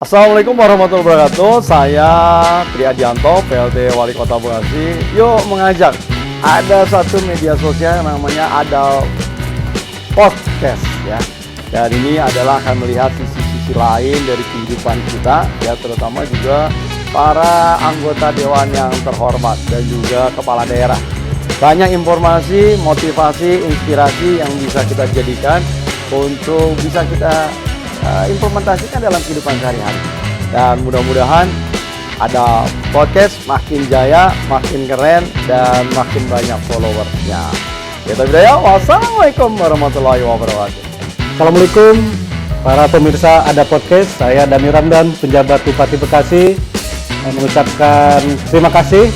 Assalamualaikum warahmatullahi wabarakatuh. Saya Tri Adianto, PLT Wali Kota Bekasi. Yuk mengajak, ada satu media sosial yang namanya Adal Podcast ya. Dan ini adalah akan melihat sisi-sisi lain dari kehidupan kita ya, terutama juga para anggota dewan yang terhormat dan juga kepala daerah. Banyak informasi, motivasi, inspirasi yang bisa kita jadikan untuk bisa kita implementasikan dalam kehidupan sehari-hari. Dan mudah-mudahan ada podcast makin jaya, makin keren, dan makin banyak followersnya. Kita berdaya, wassalamualaikum warahmatullahi wabarakatuh. Assalamualaikum para pemirsa Ada Podcast. Saya Dani Ramdan, penjabat Bupati Bekasi, mengucapkan terima kasih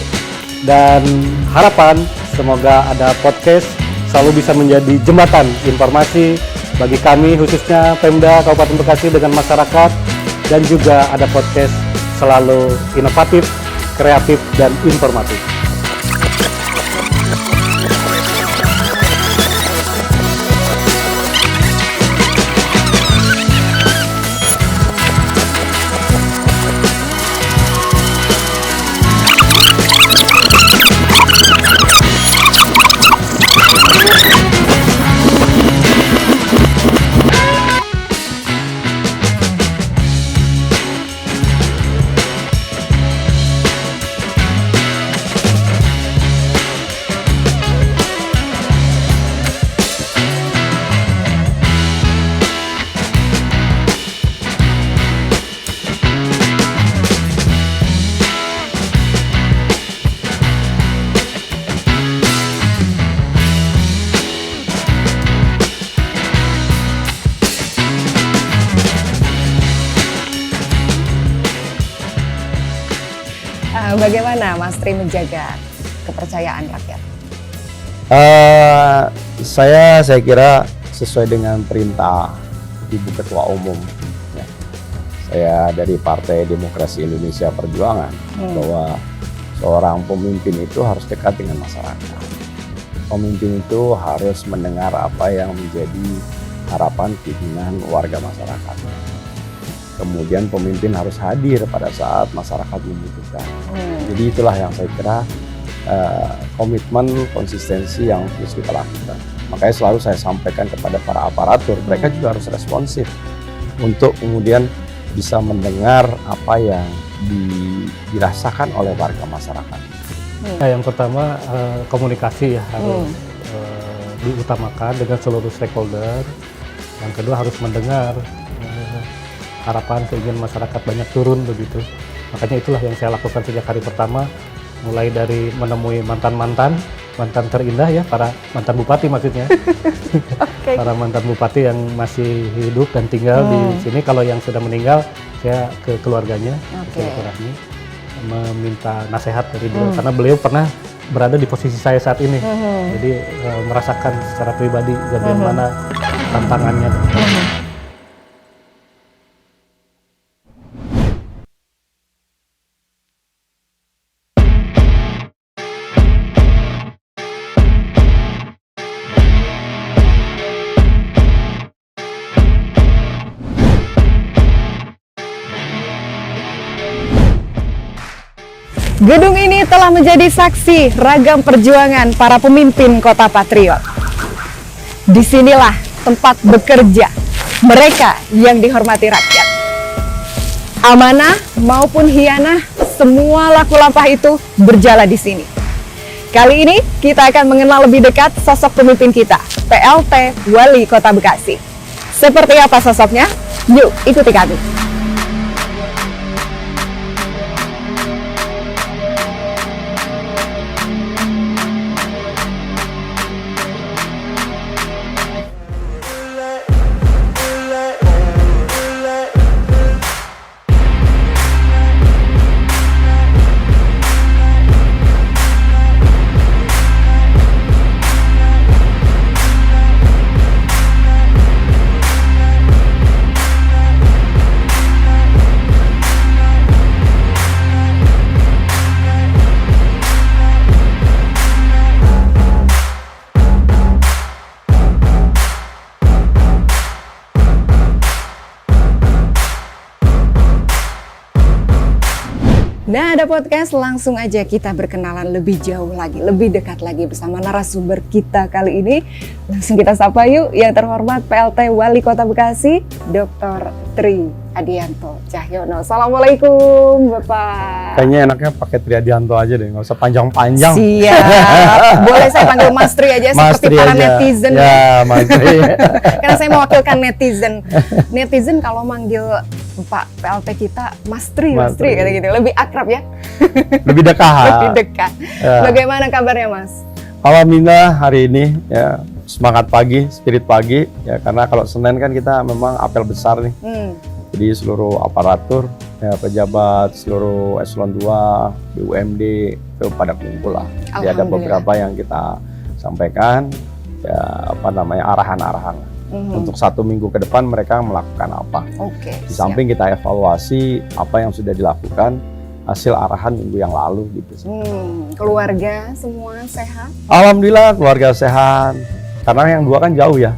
dan harapan semoga Ada Podcast selalu bisa menjadi jembatan informasi bagi kami, khususnya Pemda Kabupaten Bekasi dengan masyarakat, dan juga Ada Podcast selalu inovatif, kreatif, dan informatif. Bagaimana Mas Tri menjaga kepercayaan rakyat? Saya kira sesuai dengan perintah Ibu Ketua Umum ya. Saya dari Partai Demokrasi Indonesia Perjuangan bahwa seorang pemimpin itu harus dekat dengan masyarakat. Pemimpin itu harus mendengar apa yang menjadi harapan keinginan warga masyarakat. Kemudian pemimpin harus hadir pada saat masyarakat membutuhkan. Jadi itulah yang saya kira komitmen, konsistensi yang harus kita lakukan. Makanya selalu saya sampaikan kepada para aparatur, mereka juga harus responsif untuk kemudian bisa mendengar apa yang dirasakan oleh warga masyarakat. Yang pertama komunikasi ya harus diutamakan dengan seluruh stakeholder. Yang kedua harus mendengar harapan keinginan masyarakat banyak turun begitu. Makanya itulah yang saya lakukan sejak hari pertama, mulai dari menemui mantan terindah ya, para mantan bupati maksudnya. Okay. Para mantan bupati yang masih hidup dan tinggal di sini. Kalau yang sudah meninggal, saya ke keluarganya, silaturahmi, meminta nasihat dari beliau karena beliau pernah berada di posisi saya saat ini. Jadi merasakan secara pribadi bagaimana tantangannya. Gedung ini telah menjadi saksi ragam perjuangan para pemimpin Kota Patriot. Disinilah tempat bekerja mereka yang dihormati rakyat. Amanah maupun hianah, semua laku lampah itu berjalan di sini. Kali ini kita akan mengenal lebih dekat sosok pemimpin kita, PLT Wali Kota Bekasi. Seperti apa sosoknya? Yuk ikuti kami. Nah, ada podcast, langsung aja kita berkenalan lebih jauh lagi, lebih dekat lagi bersama narasumber kita kali ini. Langsung kita sapa yuk, yang terhormat PLT Wali Kota Bekasi, Dr. Tri Adianto Cahyono. Assalamualaikum, Bapak. Kayaknya enaknya pakai Tri Adianto aja deh, nggak usah panjang-panjang. Siap. Boleh saya panggil Mas Tri aja, Mas seperti Tri para aja. netizen. Ya, Mas Tri. Karena saya mewakilkan netizen. Netizen kalau manggil Pak PLT kita Mas Tri, Mas Mas Tri, Tri. kata gitu. Lebih akrab ya. Lebih dekat. Lebih dekat. Ya. Bagaimana kabarnya, Mas? Alhamdulillah hari ini ya semangat pagi, spirit pagi ya, karena kalau Senin kan kita memang apel besar nih. Jadi seluruh aparatur, ya, pejabat, seluruh eselon 2, BUMD itu pada kumpul lah. Jadi ada Alhamdulillah. beberapa yang kita sampaikan, ya apa namanya arahan-arahan. Untuk 1 minggu ke depan mereka melakukan apa. Oke. Di samping kita evaluasi apa yang sudah dilakukan, hasil arahan minggu yang lalu gitu. Keluarga semua sehat? Alhamdulillah keluarga sehat. Karena yang 2 kan jauh ya.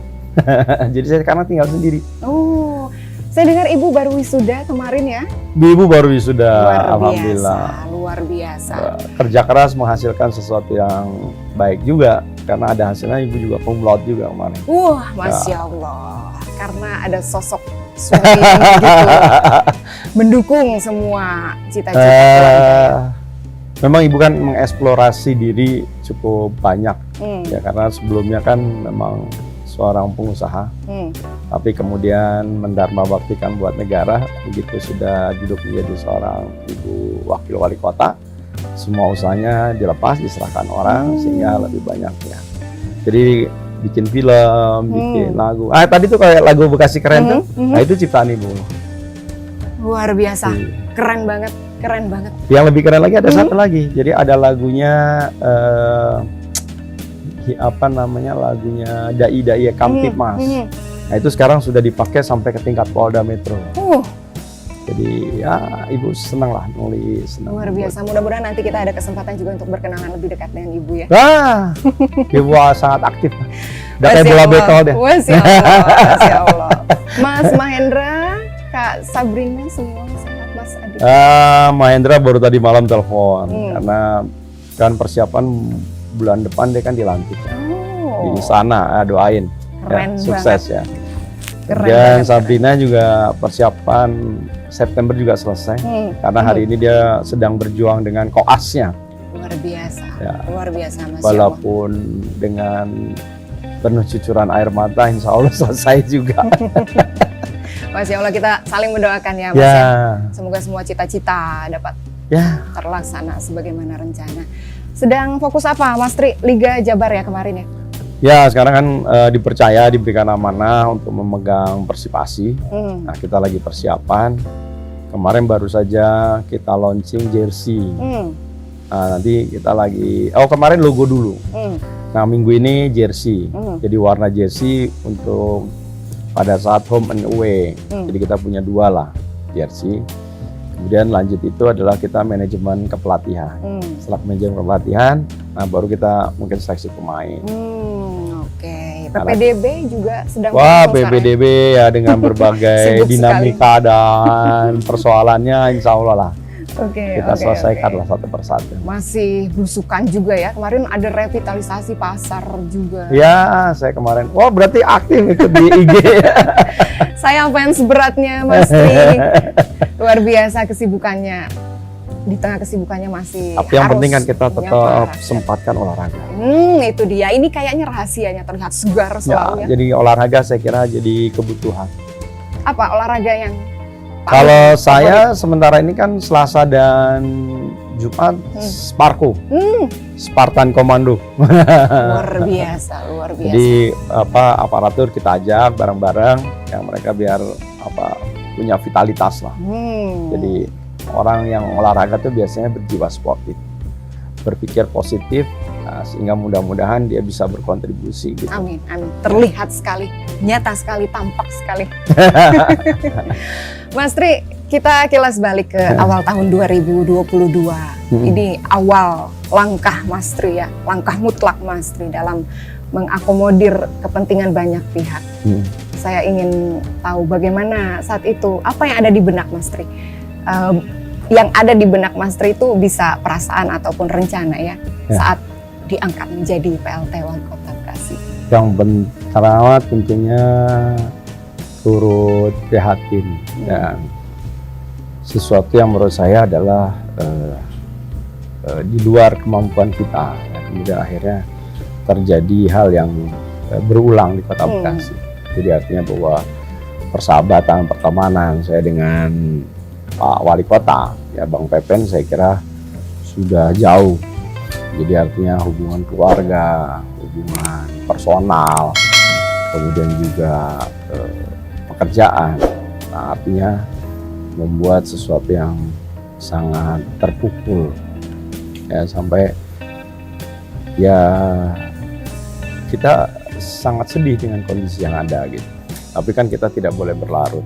Jadi saya sekarang tinggal sendiri. Oh, saya dengar Ibu baru wisuda kemarin ya? Ibu baru wisuda, Luar alhamdulillah. biasa, luar biasa. Kerja keras menghasilkan sesuatu yang baik juga. Karena ada hasilnya, ibu juga cum laude juga kemarin. Wah, Masya Allah. Karena ada sosok suami yang begitu mendukung semua cita-cita keluarga. Memang ibu kan mengeksplorasi diri cukup banyak. Ya, karena sebelumnya kan memang seorang pengusaha. Tapi kemudian mendharma baktikan buat negara. Begitu sudah duduk menjadi seorang ibu wakil wali kota, semua usahanya dilepas, diserahkan orang sehingga lebih banyak ya. Jadi bikin film, bikin lagu. Tadi tuh kayak lagu Bekasi Keren tuh. Nah itu ciptaan ibu. Luar biasa, keren banget, keren banget. Yang lebih keren lagi ada satu lagi. Jadi ada lagunya apa namanya, lagunya Dai Kamtipmas. Nah itu sekarang sudah dipakai sampai ke tingkat Polda Metro. Jadi ya ibu senang lah nulis. Luar biasa, mudah-mudahan nanti kita ada kesempatan juga untuk berkenalan lebih dekat dengan Ibu ya. Ibu sangat aktif. Udah kayak bola bekel deh. Masya Allah, Masya Allah. Mas Mahendra, Kak Sabrina semua sehat, Mas Adi? Mahendra baru tadi malam telepon karena kan persiapan bulan depan dia kan dilantik di sana, doain Keren ya, sukses banget. ya. Keren Dan banget. Sabrina juga persiapan September juga selesai karena hari ini dia sedang berjuang dengan koasnya. Luar biasa, Ya. luar biasa, Masya Allah. Walaupun dengan penuh cucuran air mata, insya Allah selesai juga. Masya Allah, kita saling mendoakan ya, Mas Ya, ya. Semoga semua cita-cita dapat ya. terlaksana sebagaimana rencana. Sedang fokus apa, Mas Tri? Liga Jabar ya kemarin ya? Ya, sekarang kan dipercaya, diberikan amanah untuk memegang Persipasi. Nah, kita lagi persiapan. Kemarin baru saja kita launching jersey. Nah, nanti kita lagi, kemarin logo dulu. Nah, minggu ini jersey. Jadi warna jersey untuk pada saat home and away. Jadi kita punya 2 lah jersey. Kemudian lanjut itu adalah kita manajemen kepelatihan. Setelah manajemen kepelatihan, nah baru kita mungkin seleksi pemain. Oke, PPDB juga sedang Wah, bersponsor ya? PPDB ya dengan berbagai Sibuk dinamika dan persoalannya, insya Allah lah Oke, kita oke, selesaikan oke. lah satu persatu. Masih belusukan juga ya. Kemarin ada revitalisasi pasar juga. Ya, saya kemarin, wah berarti aktif ikut di IG. Saya fans beratnya Mas Tri. Luar biasa kesibukannya. Di tengah kesibukannya masih Tapi yang harus penting kan kita menyapa tetap rakyat. sempatkan olahraga. Itu dia. Ini kayaknya rahasianya terlihat segar selalu ya. Jadi olahraga saya kira jadi kebutuhan. Apa olahraga yang Kalau paling saya sementara ini kan Selasa dan Jumat Sparko, Spartan Komando. luar biasa, luar biasa. Jadi aparatur kita ajak bareng-bareng yang mereka biar punya vitalitas lah. Jadi orang yang olahraga tuh biasanya berjiwa sportif, berpikir positif, sehingga mudah-mudahan dia bisa berkontribusi gitu. Amin, amin. Terlihat sekali, nyata sekali, tampak sekali. Mas Tri, kita kilas balik ke awal tahun 2022. Ini awal langkah Mas Tri ya, langkah mutlak Mas Tri dalam mengakomodir kepentingan banyak pihak. Saya ingin tahu bagaimana saat itu, apa yang ada di benak Mas Tri? yang ada di benak Mas Tri itu bisa perasaan ataupun rencana ya, saat diangkat menjadi PLT Wali Kota Bekasi? Yang pertama tentunya turut prihatin dan sesuatu yang menurut saya adalah di luar kemampuan kita. Kemudian akhirnya terjadi hal yang berulang di Kota Bekasi. Jadi artinya bahwa persahabatan, pertemanan saya dengan Pak Wali Kota, ya Bang Pepen, saya kira sudah jauh. Jadi artinya hubungan keluarga, hubungan personal, kemudian juga pekerjaan. Nah, artinya membuat sesuatu yang sangat terpukul, ya sampai ya kita sangat sedih dengan kondisi yang ada gitu. Tapi kan kita tidak boleh berlarut.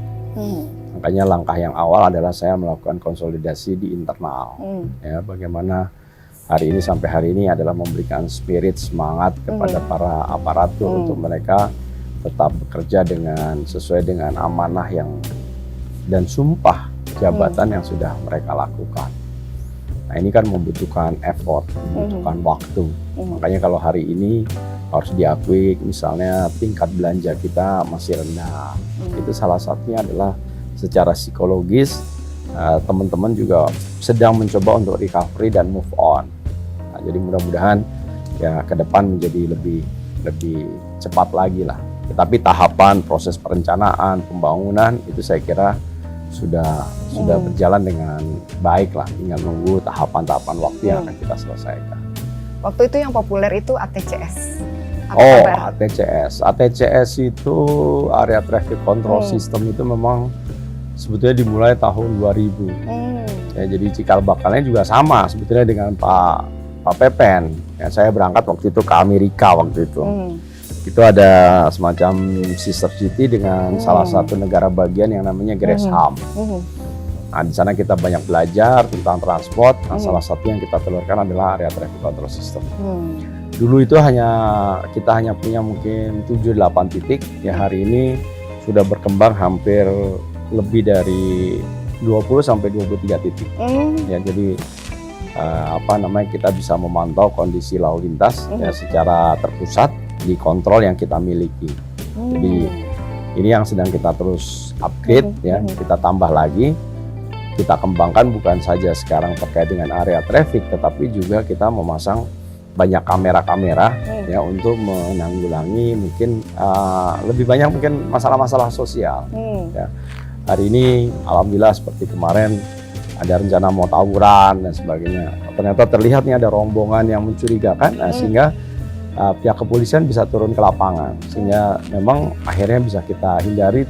Makanya langkah yang awal adalah saya melakukan konsolidasi di internal. Ya, bagaimana hari ini sampai hari ini adalah memberikan spirit, semangat kepada para aparatur untuk mereka tetap bekerja dengan sesuai dengan amanah yang dan sumpah jabatan yang sudah mereka lakukan. Nah, ini kan membutuhkan effort, membutuhkan waktu. Makanya kalau hari ini harus diakui misalnya tingkat belanja kita masih rendah. Itu salah satunya adalah secara psikologis teman-teman juga sedang mencoba untuk recovery dan move on. Nah, jadi mudah-mudahan ya ke depan menjadi lebih cepat lagi lah. Tetapi tahapan proses perencanaan, pembangunan itu saya kira sudah berjalan dengan baik lah. Tinggal nunggu tahapan-tahapan waktu yang akan kita selesaikan. Waktu itu yang populer itu ATCS. ATCS itu Area Traffic Control System itu memang sebetulnya dimulai tahun 2000. Ya, jadi cikal bakalnya juga sama sebetulnya dengan Pak Pepen. Ya, saya berangkat waktu itu ke Amerika waktu itu. Itu ada semacam sister city dengan salah satu negara bagian yang namanya Gresham. Nah, di sana kita banyak belajar tentang transport. Nah, salah satu yang kita telurkan adalah Area Traffic Control System. Dulu itu kita hanya punya mungkin 7-8 titik. Ya, hari ini sudah berkembang hampir lebih dari 20 sampai 23 titik. Ya, jadi kita bisa memantau kondisi lalu lintas ya secara terpusat di kontrol yang kita miliki. Jadi ini yang sedang kita terus upgrade ya, kita tambah lagi, kita kembangkan bukan saja sekarang terkait dengan area traffic, tetapi juga kita memasang banyak kamera-kamera ya untuk menanggulangi mungkin lebih banyak mungkin masalah-masalah sosial. Ya. Hari ini alhamdulillah seperti kemarin ada rencana mau tawuran dan sebagainya. Ternyata terlihat nih ada rombongan yang mencurigakan, sehingga pihak kepolisian bisa turun ke lapangan, sehingga memang akhirnya bisa kita hindari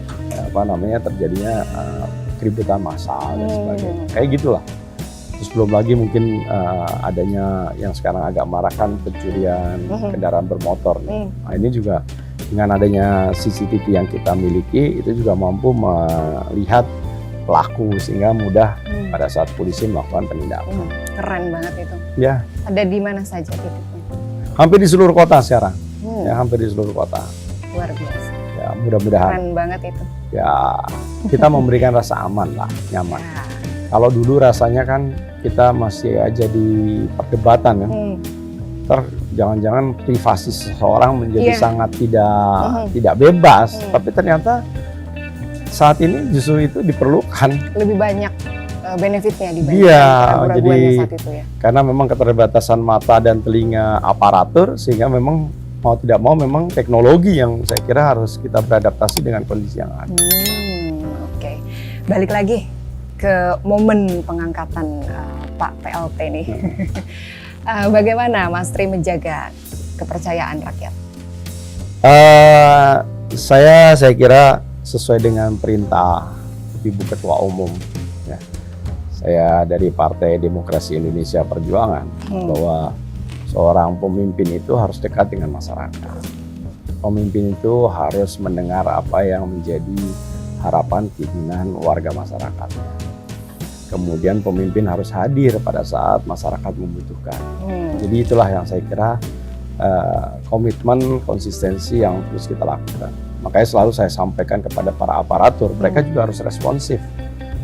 terjadinya keributan massal dan sebagainya. Kayak gitulah. Terus belum lagi mungkin adanya yang sekarang agak marak kan pencurian kendaraan bermotor. Nah, ini juga dengan adanya CCTV yang kita miliki itu juga mampu melihat pelaku sehingga mudah pada saat polisi melakukan penindakan. Keren banget itu. Ya. Ada di mana saja titiknya? Hampir di seluruh kota sekarang. Ya, hampir di seluruh kota. Luar biasa. Ya, mudah-mudahan. Keren banget itu. Ya, kita memberikan rasa aman lah, nyaman. Ya. Kalau dulu rasanya kan kita masih aja di perdebatan kan. Jangan-jangan privasi seseorang menjadi sangat tidak bebas, tapi ternyata saat ini justru itu diperlukan. Lebih banyak benefitnya dibanding keraguan-keraguannya saat itu ya. Karena memang keterbatasan mata dan telinga aparatur, sehingga memang mau tidak mau memang teknologi yang saya kira harus kita beradaptasi dengan kondisi yang ada. Oke. Balik lagi ke momen pengangkatan Pak PLT nih. Bagaimana Mas Tri menjaga kepercayaan rakyat? Saya kira sesuai dengan perintah Ibu Ketua Umum ya. Saya dari Partai Demokrasi Indonesia Perjuangan bahwa seorang pemimpin itu harus dekat dengan masyarakat. Pemimpin itu harus mendengar apa yang menjadi harapan keinginan warga masyarakat. Kemudian pemimpin harus hadir pada saat masyarakat membutuhkan. Jadi itulah yang saya kira komitmen, konsistensi yang terus kita lakukan. Makanya selalu saya sampaikan kepada para aparatur, mereka juga harus responsif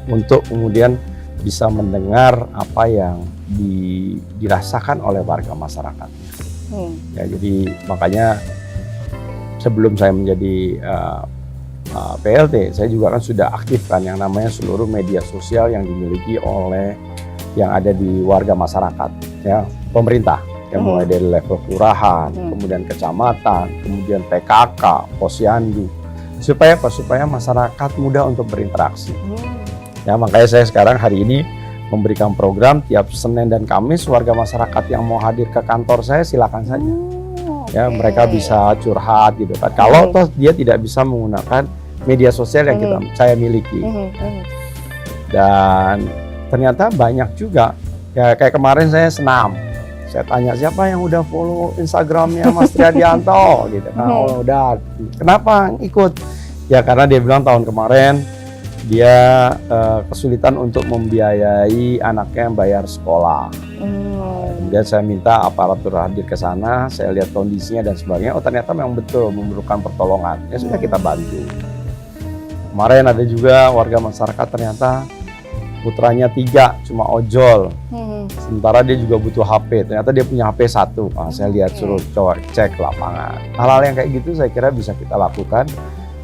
untuk kemudian bisa mendengar apa yang dirasakan oleh warga masyarakat. Ya, jadi makanya sebelum saya menjadi PLT, saya juga kan sudah aktifkan yang namanya seluruh media sosial yang dimiliki oleh yang ada di warga masyarakat, ya pemerintah, yang mulai dari level kelurahan, kemudian kecamatan, kemudian PKK, posyandu, supaya apa? Supaya masyarakat mudah untuk berinteraksi. Ya, makanya saya sekarang hari ini memberikan program tiap Senin dan Kamis, warga masyarakat yang mau hadir ke kantor saya silakan saja. Ya, mereka bisa curhat gitu kan. Kalau toh dia tidak bisa menggunakan media sosial yang saya miliki. Dan ternyata banyak juga. Ya kayak kemarin saya senam. Saya tanya siapa yang udah follow Instagramnya Mas Triadianto gitu kan. Oh, udah. Kenapa ikut? Ya karena dia bilang tahun kemarin dia kesulitan untuk membiayai anaknya yang bayar sekolah. Kemudian saya minta aparatur hadir ke sana, saya lihat kondisinya dan sebagainya. Oh ternyata memang betul memerlukan pertolongan. Ya sudah kita bantu. Kemarin ada juga warga masyarakat ternyata putranya 3 cuma ojol. Sementara dia juga butuh HP. Ternyata dia punya HP 1. Nah, saya lihat suruh coba cek lapangan. Hal-hal yang kayak gitu saya kira bisa kita lakukan.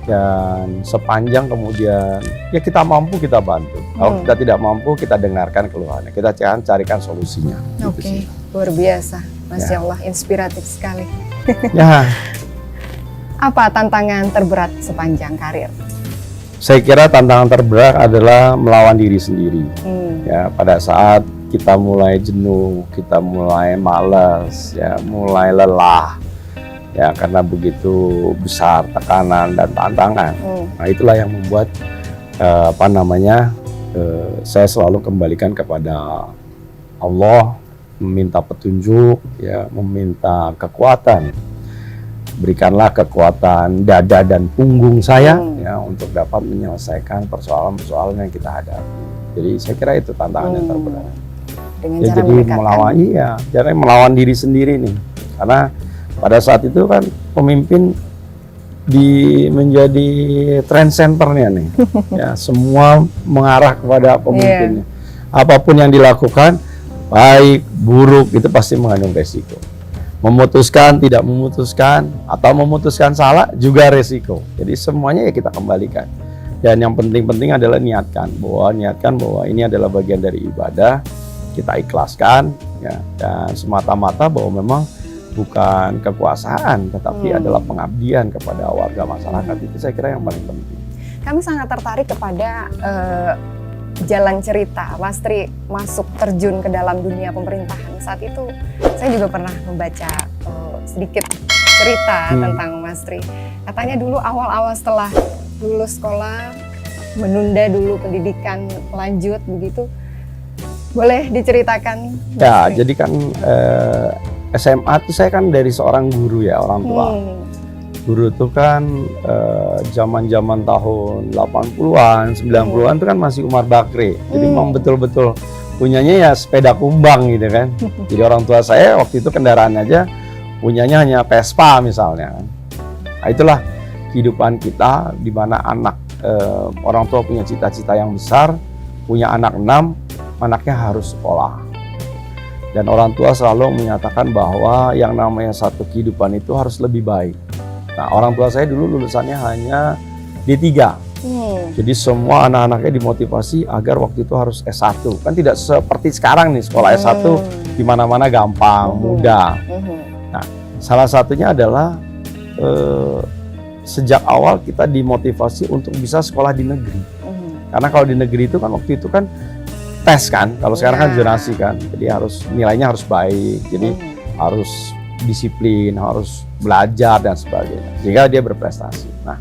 Dan sepanjang kemudian ya kita mampu kita bantu. Kalau kita tidak mampu kita dengarkan keluhannya. Kita carikan solusinya. Oke, luar biasa. Masya Allah, inspiratif sekali. Ya. Apa tantangan terberat sepanjang karir? Saya kira tantangan terberat adalah melawan diri sendiri. Ya, pada saat kita mulai jenuh, kita mulai malas, ya, mulai lelah. Ya, karena begitu besar tekanan dan tantangan. Nah, itulah yang membuat saya selalu kembalikan kepada Allah, meminta petunjuk, ya, meminta kekuatan. Berikanlah kekuatan dada dan punggung saya, ya, untuk dapat menyelesaikan persoalan-persoalan yang kita hadapi. Jadi saya kira itu tantangan yang terberat. Dengan ya, cara jadi melawan diri sendiri nih, karena pada saat itu kan pemimpin menjadi trend centernya nih, ya semua mengarah kepada pemimpinnya. Apapun yang dilakukan, baik buruk itu pasti mengandung resiko. Memutuskan, tidak memutuskan, atau memutuskan salah juga resiko. Jadi semuanya ya kita kembalikan. Dan yang penting-penting adalah niatkan bahwa ini adalah bagian dari ibadah, kita ikhlaskan, ya, dan semata-mata bahwa memang bukan kekuasaan, tetapi adalah pengabdian kepada warga masyarakat. Itu saya kira yang paling penting. Kami sangat tertarik kepada jalan cerita Mas Tri masuk terjun ke dalam dunia pemerintahan. Saat itu saya juga pernah membaca sedikit cerita tentang Mas Tri. Katanya dulu awal-awal setelah lulus sekolah, menunda dulu pendidikan lanjut begitu. Boleh diceritakan? Ya, jadi kan SMA itu saya kan dari seorang guru ya, orang tua. Guru itu kan zaman-zaman tahun 80-an, 90-an itu kan masih Umar Bakri. Jadi memang betul-betul punyanya ya sepeda kumbang gitu kan. Jadi orang tua saya waktu itu kendaraan aja punyanya hanya Vespa misalnya. Nah, itulah kehidupan kita di mana anak orang tua punya cita-cita yang besar, punya anak 6, anaknya harus sekolah. Dan orang tua selalu menyatakan bahwa yang namanya satu kehidupan itu harus lebih baik. Nah, orang tua saya dulu lulusannya hanya D3. Jadi semua anak-anaknya dimotivasi agar waktu itu harus S1. Kan tidak seperti sekarang nih, sekolah S1 di mana-mana gampang, mudah. Nah, salah satunya adalah sejak awal kita dimotivasi untuk bisa sekolah di negeri. Karena kalau di negeri itu kan waktu itu kan tes kan, kalau sekarang kan zonasi kan, jadi harus nilainya harus baik, jadi harus disiplin, harus belajar dan sebagainya, sehingga dia berprestasi. Nah,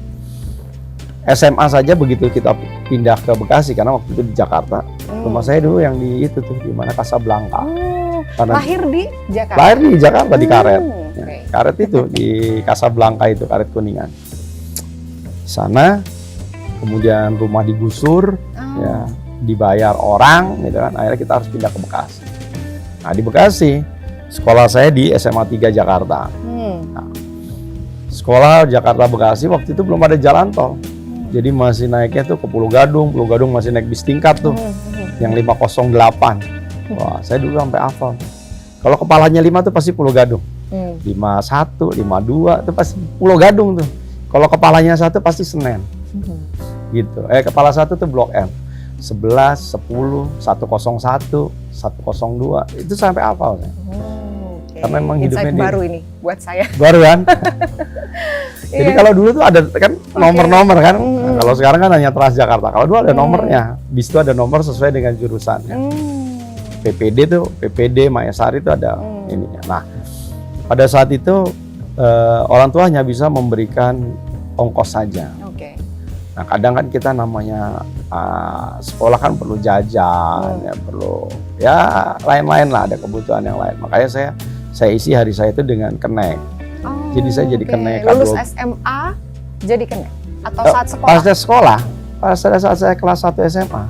SMA saja begitu kita pindah ke Bekasi, karena waktu itu di Jakarta, rumah saya dulu yang di itu tuh, di mana Casablanca. Lahir di Jakarta? Lahir di Jakarta, di Karet. Ya, Karet itu, di Casablanca itu, Karet Kuningan. Di sana, kemudian rumah digusur, ya, dibayar orang, gitu kan. Akhirnya kita harus pindah ke Bekasi. Nah, di Bekasi, sekolah saya di SMA 3 Jakarta. Nah, sekolah Jakarta Bekasi waktu itu belum ada jalan tol. Jadi masih naiknya tuh ke Pulau Gadung masih naik bis tingkat tuh, yang 508. Wah, saya dulu sampai hafal. Kalau kepalanya 5 tuh pasti Pulau Gadung. 51, 52 itu pasti Pulau Gadung tuh. Kalau kepalanya 1 pasti Senen. Gitu. Kepala 1 tuh Blok M. 11, 10, 101, 102 itu sampai hafal saya. Karena memang hidupnya Insight baru ini buat saya. Baru kan? Jadi kalau dulu tuh ada kan nomor-nomor kan. Nah, kalau sekarang kan hanya Transjakarta. Kalau dulu ada nomornya. Bis itu ada nomor sesuai dengan jurusannya. PPD tuh, PPD Mayasari itu ada ininya. Nah, pada saat itu orang tua hanya bisa memberikan ongkos saja. Nah, kadang kan kita namanya sekolah kan perlu jajan, ya perlu ya lain-lain lah, ada kebutuhan yang lain. Makanya saya isi hari saya itu dengan kenek. Jadi saya jadi kenek. Lulus SMA jadi kenek atau saat sekolah? Pas sekolah, pada saat saya kelas 1 SMA,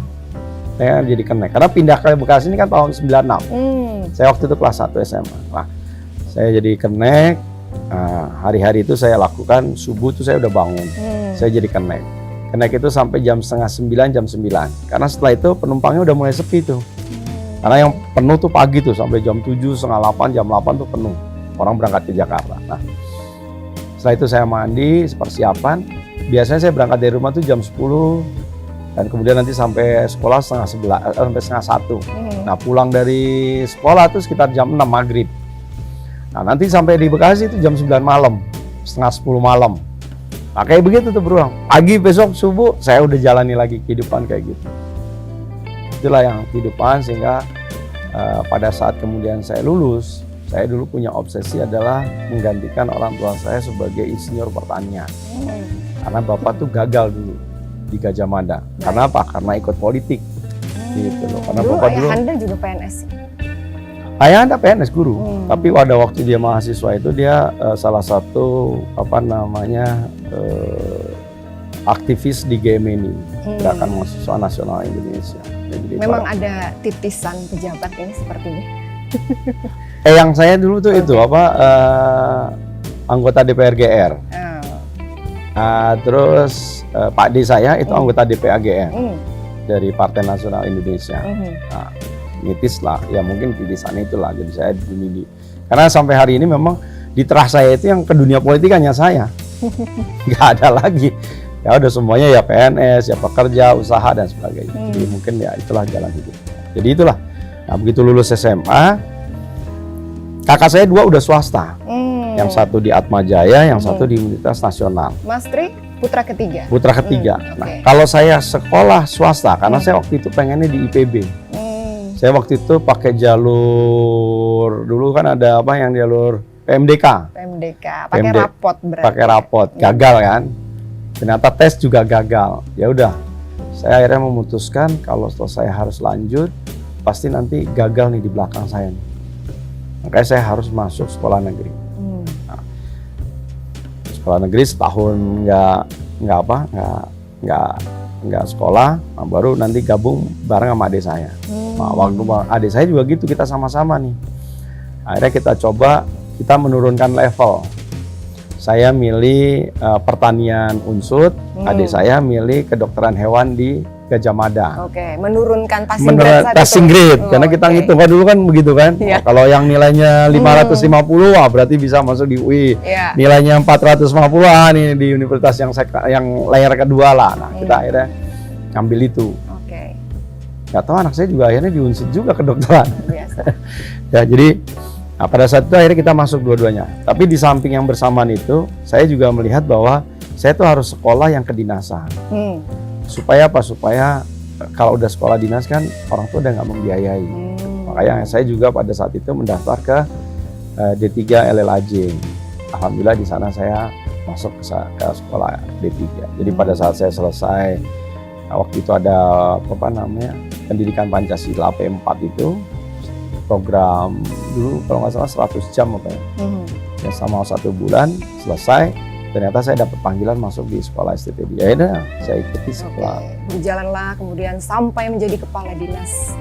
saya jadi kenek. Karena pindah ke Bekasi ini kan tahun 96. Saya waktu itu kelas 1 SMA. Nah, saya jadi kenek. Hari-hari itu saya lakukan subuh itu saya udah bangun. Saya jadi kenek. Kenek itu sampai jam 8:30, jam 9. Karena setelah itu penumpangnya udah mulai sepi tuh. Karena yang penuh tuh pagi tuh sampai jam 7, setengah 8, jam 8 tuh penuh. Orang berangkat ke Jakarta. Nah, setelah itu saya mandi, persiapan. Biasanya saya berangkat dari rumah tuh jam 10 dan kemudian nanti sampai sekolah sampai setengah 1. Nah, pulang dari sekolah tuh sekitar jam 6 maghrib. Nah, nanti sampai di Bekasi itu jam 9 malam, setengah 10 malam. Nah, kayak begitu tuh berulang. Pagi besok subuh saya udah jalani lagi kehidupan kayak gitu. Itulah yang kehidupan sehingga pada saat kemudian saya lulus, saya dulu punya obsesi adalah menggantikan orang tua saya sebagai insinyur pertanian. Karena bapak tuh gagal dulu di Gajah Mada. Karena apa? Karena ikut politik. Gitu loh. Karena dulu bapak dulu Anda juga PNS. Ayah Anda PNS guru, tapi pada waktu dia mahasiswa itu dia salah satu aktivis di GMNI, Gerakan Mahasiswa Nasional Indonesia. Jadi memang ada titisan pejabat ini sepertinya. Yang saya dulu tuh itu anggota DPR GR. Terus Pak D saya itu anggota DPAGN dari Partai Nasional Indonesia. Mitis lah, ya mungkin titisan itulah. Jadi saya dimilih. Karena sampai hari ini memang di terah saya itu yang ke dunia politik hanya saya. Nggak ada lagi. Ya udah semuanya ya PNS, ya pekerja, usaha dan sebagainya. Jadi mungkin ya itulah jalan hidup. Jadi itulah. Nah, begitu lulus SMA, kakak saya 2 udah swasta. Yang satu di Atma Jaya, yang satu di Universitas Nasional. Mas Tri, putra ketiga. Putra ketiga. Nah, kalau saya sekolah swasta, karena saya waktu itu pengennya di IPB. Saya waktu itu pakai jalur, dulu kan ada yang jalur PMDK. Pakai rapot berarti. Pakai rapot, gagal kan. Ternyata tes juga gagal. Ya udah, saya akhirnya memutuskan kalau setelah saya harus lanjut, pasti nanti gagal nih di belakang saya nih. Makanya saya harus masuk sekolah negeri. Nah, sekolah negeri setahun nggak sekolah, nah baru nanti gabung bareng sama adik saya. Nah, waktu adik saya juga gitu, kita sama-sama nih. Akhirnya kita coba, kita menurunkan level. Saya milih pertanian Unsud, adik saya milih kedokteran hewan di Gajah Mada. Menurunkan passing grade. Karena kita ngitung kan dulu kan begitu kan. Yeah. Kalau yang nilainya 550, wah berarti bisa masuk di UI. Yeah. Nilainya 450, nih di universitas yang layar kedua lah. Nah, kita akhirnya ngambil itu. Nggak tahu anak saya juga akhirnya di Unsud juga kedokteran. Biasa. Ya, jadi pada saat itu akhirnya kita masuk dua-duanya. Tapi di samping yang bersamaan itu, saya juga melihat bahwa saya tuh harus sekolah yang kedinasan. Supaya apa? Supaya kalau udah sekolah dinas kan orang tua udah nggak membiayai. Makanya saya juga pada saat itu mendaftar ke D3 LLAJ. Alhamdulillah di sana saya masuk ke sekolah D3. Jadi pada saat saya selesai, waktu itu ada pendidikan Pancasila P4 itu, program dulu kalau nggak salah 100 jam ya sama 1 bulan selesai. Ternyata saya dapat panggilan masuk di sekolah STT. Ya udah, saya ikuti sekolah. Berjalanlah kemudian sampai menjadi kepala dinas.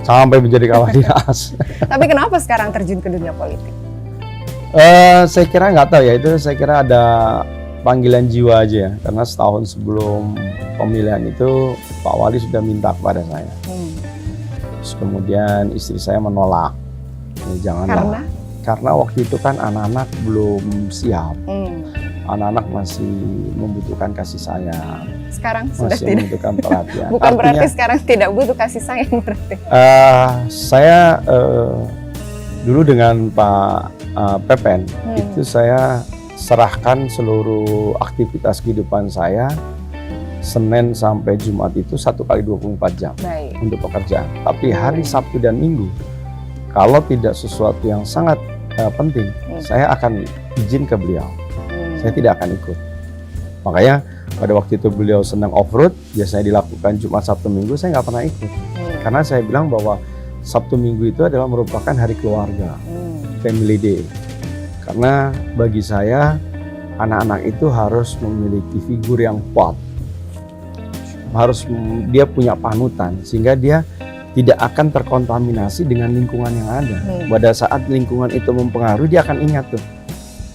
Tapi kenapa sekarang terjun ke dunia politik? Saya kira nggak tahu ya, itu saya kira ada panggilan jiwa aja ya, karena setahun sebelum pemilihan itu Pak Wali sudah minta kepada saya. Terus kemudian istri saya menolak, ya, janganlah. Karena waktu itu kan anak-anak belum siap, anak-anak masih membutuhkan kasih sayang. Sekarang sudah masih tidak. membutuhkan perhatian. Bukan Artinya, berarti sekarang tidak butuh kasih sayang berarti. Saya dulu dengan Pak Pepen itu saya serahkan seluruh aktivitas kehidupan saya Senin sampai Jumat itu 1 kali 24 jam Baik. untuk pekerjaan. Tapi hari Sabtu dan Minggu kalau tidak sesuatu yang sangat penting, saya akan izin ke beliau. Saya tidak akan ikut. Makanya pada waktu itu beliau senang off-road, biasanya dilakukan Jumat, Sabtu, Minggu, saya nggak pernah ikut. Karena saya bilang bahwa Sabtu Minggu itu adalah merupakan hari keluarga, family day. Karena bagi saya, anak-anak itu harus memiliki figur yang kuat. Harus dia punya panutan, sehingga dia tidak akan terkontaminasi dengan lingkungan yang ada. Pada saat lingkungan itu mempengaruhi, dia akan ingat tuh,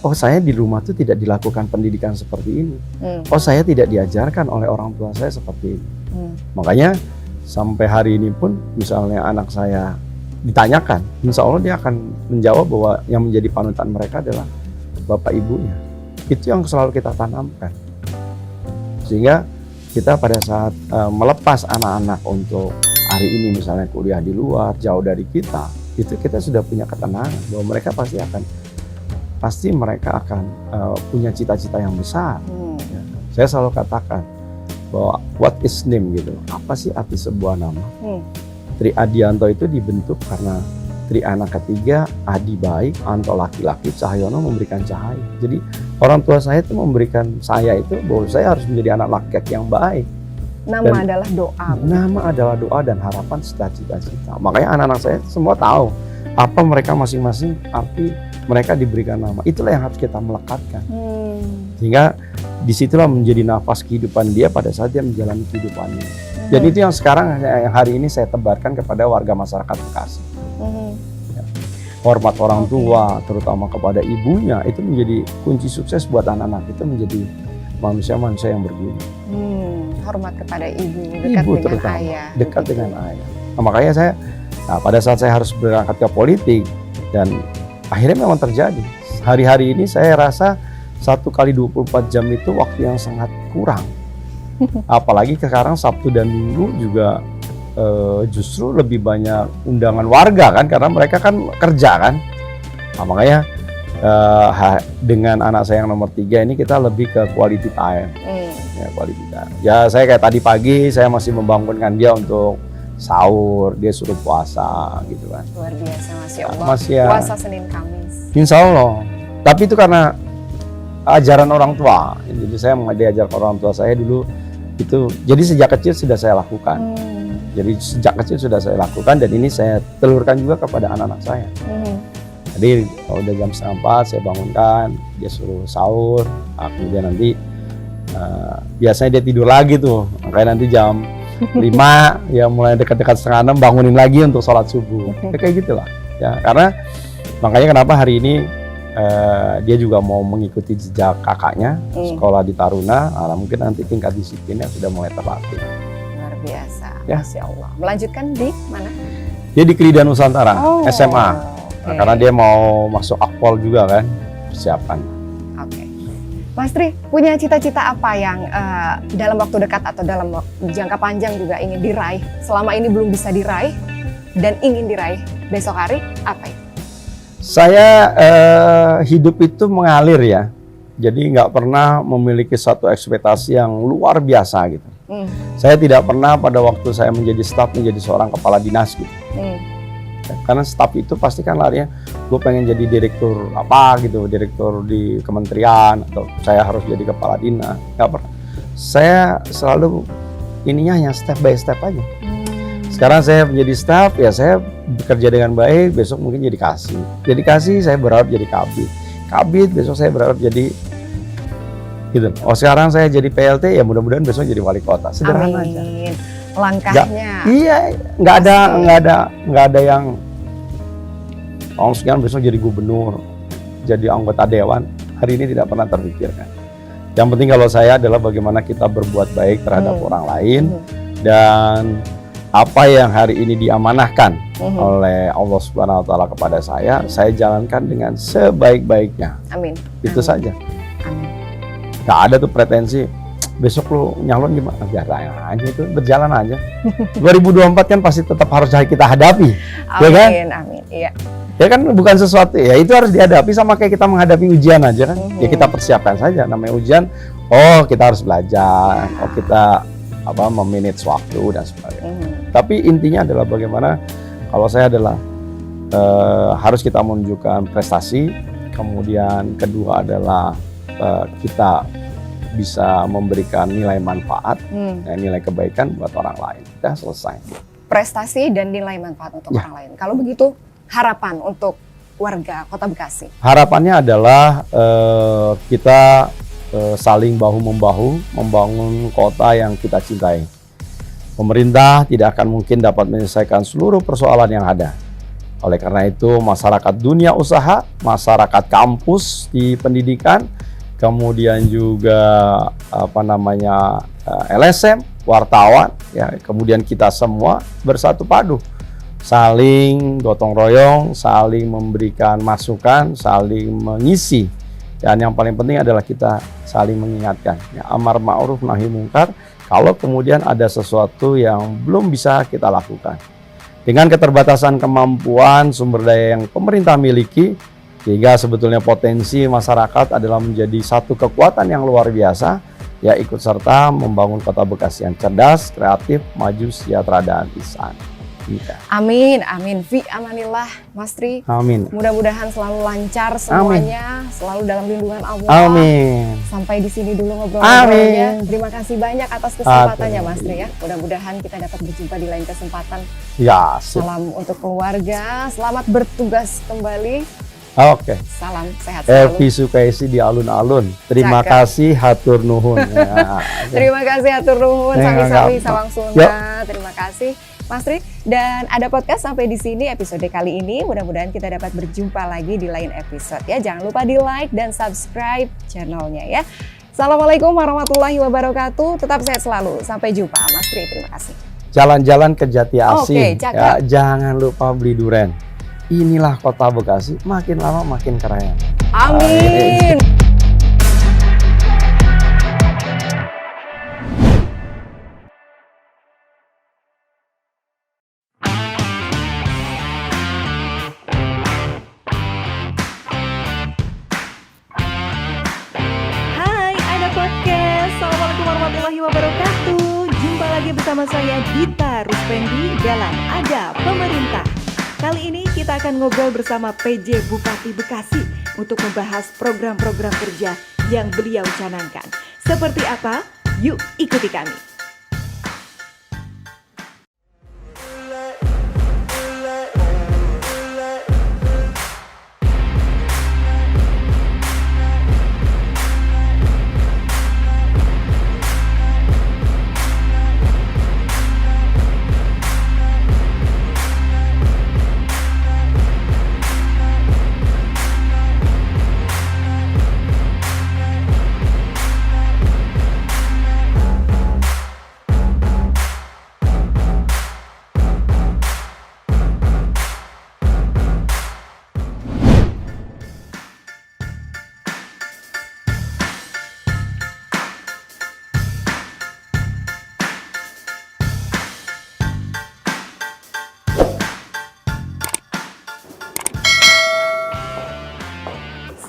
oh saya di rumah tuh tidak dilakukan pendidikan seperti ini. Oh saya tidak diajarkan oleh orang tua saya seperti ini. Makanya sampai hari ini pun misalnya anak saya ditanyakan, insya Allah dia akan menjawab bahwa yang menjadi panutan mereka adalah bapak ibunya. Itu yang selalu kita tanamkan. Sehingga kita pada saat melepas anak-anak untuk hari ini misalnya kuliah di luar, jauh dari kita, itu kita sudah punya ketenangan bahwa mereka pasti mereka akan punya cita-cita yang besar. Ya. Saya selalu katakan bahwa what is name gitu, apa sih arti sebuah nama? Tri Adianto itu dibentuk karena Tri anak ketiga, Adi baik, Anto laki-laki, Cahyono memberikan cahaya. Jadi orang tua saya itu memberikan saya itu bahwa saya harus menjadi anak laki-laki yang baik. Nama adalah doa. Nama adalah doa dan harapan serta cita-cita. Makanya anak-anak saya semua tahu apa mereka masing-masing arti mereka diberikan nama. Itulah yang harus kita melekatkan. Sehingga disitulah menjadi nafas kehidupan dia pada saat dia menjalani kehidupannya. Dan itu yang sekarang yang hari ini saya tebarkan kepada warga masyarakat Bekasi. Ya. Hormat orang tua, terutama kepada ibunya, itu menjadi kunci sukses buat anak-anak itu menjadi manusia-manusia yang berguna. Hormat kepada ibu, dekat dengan terutama, ayah. dekat dengan ayah. Nah, makanya saya, pada saat saya harus berangkat ke politik dan akhirnya memang terjadi. Hari-hari ini saya rasa 1 kali 24 jam itu waktu yang sangat kurang. Apalagi sekarang Sabtu dan Minggu juga justru lebih banyak undangan warga kan, karena mereka kan kerja kan. Nah, makanya dengan anak saya yang nomor 3 ini kita lebih ke quality time. Ya, quality time. Ya saya kayak tadi pagi saya masih membangunkan dia untuk sahur, dia suruh puasa gitu kan. Luar biasa, Masya Allah. Masih ya, Puasa Senin Kamis. Insya Allah. Tapi itu karena ajaran orang tua. Jadi saya diajar orang tua saya dulu itu. Jadi sejak kecil sudah saya lakukan. Jadi sejak kecil sudah saya lakukan dan ini saya telurkan juga kepada anak-anak saya. Jadi kalau udah jam 3:30 saya bangunkan, dia suruh sahur. Nah, kemudian nanti biasanya dia tidur lagi tuh. Makanya nanti jam 5 ya mulai dekat-dekat 5:30 bangunin lagi untuk sholat subuh. Ya, kayak gitulah. Ya, karena makanya kenapa hari ini dia juga mau mengikuti jejak kakaknya sekolah di Taruna. Nah, mungkin nanti tingkat disiplinnya sudah mulai terlatih. Luar biasa, Ya. Masya Allah. Melanjutkan di mana? Dia di Krida Nusantara, SMA. Okay. Karena dia mau masuk Akpol juga kan, persiapan. Oke. Mas Tri, punya cita-cita apa yang dalam waktu dekat atau dalam jangka panjang juga ingin diraih? Selama ini belum bisa diraih dan ingin diraih besok hari, apa itu? Saya hidup itu mengalir ya, jadi nggak pernah memiliki satu ekspektasi yang luar biasa gitu. Saya tidak pernah pada waktu saya menjadi staf menjadi seorang kepala dinas gitu. Karena staf itu pasti kan larinya, gue pengen jadi direktur apa gitu, direktur di kementerian atau saya harus jadi kepala dinas. Nggak pernah. Saya selalu ininya hanya step by step aja. Sekarang saya menjadi staf, ya saya bekerja dengan baik, besok mungkin jadi kasih. Jadi kasih saya berharap jadi kabit. Kabit besok saya berharap jadi gitu. Oh sekarang saya jadi PLT, ya mudah-mudahan besok jadi wali kota. Sederhana aja. Langkahnya. Iya, nggak ada yang sekarang besok jadi gubernur, jadi anggota dewan. Hari ini tidak pernah terpikirkan. Yang penting kalau saya adalah bagaimana kita berbuat baik terhadap orang lain, dan apa yang hari ini diamanahkan oleh Allah Subhanahu wa taala kepada saya jalankan dengan sebaik-baiknya. Amin. Itu saja. Amin. Gak ada tuh pretensi besok lu nyalon gimana, biasa aja, itu berjalan aja. 2024 kan pasti tetap harus kita hadapi. Amin, Ya kan? amin. Iya. Ya kan bukan sesuatu, ya itu harus dihadapi sama kayak kita menghadapi ujian aja kan. Ya kita persiapkan saja, namanya ujian. Oh, kita harus belajar. Oh, kita memanage waktu dan sebagainya. Tapi intinya adalah bagaimana, kalau saya adalah harus kita menunjukkan prestasi, kemudian kedua adalah kita bisa memberikan nilai manfaat, nilai kebaikan buat orang lain. Udah selesai. Prestasi dan nilai manfaat untuk orang lain. Kalau begitu, harapan untuk warga Kota Bekasi? Harapannya adalah kita saling bahu-membahu membangun kota yang kita cintai. Pemerintah tidak akan mungkin dapat menyelesaikan seluruh persoalan yang ada. Oleh karena itu, masyarakat dunia usaha, masyarakat kampus di pendidikan, kemudian juga LSM, wartawan, ya, kemudian kita semua bersatu padu, saling gotong royong, saling memberikan masukan, saling mengisi, dan yang paling penting adalah kita saling mengingatkan, ya, amar ma'ruf nahi mungkar. Kalau kemudian ada sesuatu yang belum bisa kita lakukan, dengan keterbatasan kemampuan sumber daya yang pemerintah miliki, sehingga sebetulnya potensi masyarakat adalah menjadi satu kekuatan yang luar biasa, ya, ikut serta membangun Kota Bekasi yang cerdas, kreatif, maju, sejahtera, dan ihsan. Ya. Amin, amin. Fi amanillah, Mas Tri. Amin. Mudah-mudahan selalu lancar semuanya, selalu dalam lindungan Allah. Amin. Sampai di sini dulu ngobrol-ngobrolnya. Terima kasih banyak atas kesempatannya, Mas Tri, ya. Mudah-mudahan kita dapat berjumpa di lain kesempatan. Ya, Salam untuk keluarga, selamat bertugas kembali. Oke. Salam sehat selalu. Evi Sukaisi di alun-alun. Terima Cakep. kasih, hatur nuhun. Ya. Terima kasih hatur nuhun, sami-sami sawang Yuk. Sunda. Terima kasih Mas Tri. Dan ada podcast sampai di sini episode kali ini. Mudah-mudahan kita dapat berjumpa lagi di lain episode ya. Jangan lupa di like dan subscribe channelnya ya. Assalamualaikum warahmatullahi wabarakatuh. Tetap sehat selalu. Sampai jumpa Mas Tri. Terima kasih. Jalan-jalan ke Jati Asih. Oke, cakep. Ya, jangan lupa beli duren. Inilah Kota Bekasi, makin lama makin keren. Amin. Hai, ada podcast. Assalamualaikum warahmatullahi wabarakatuh. Jumpa lagi bersama saya Dita Ruspendi dalam Ada Pemerintah. Kali ini kita akan ngobrol bersama PJ Bupati Bekasi untuk membahas program-program kerja yang beliau canangkan. Seperti apa? Yuk ikuti kami.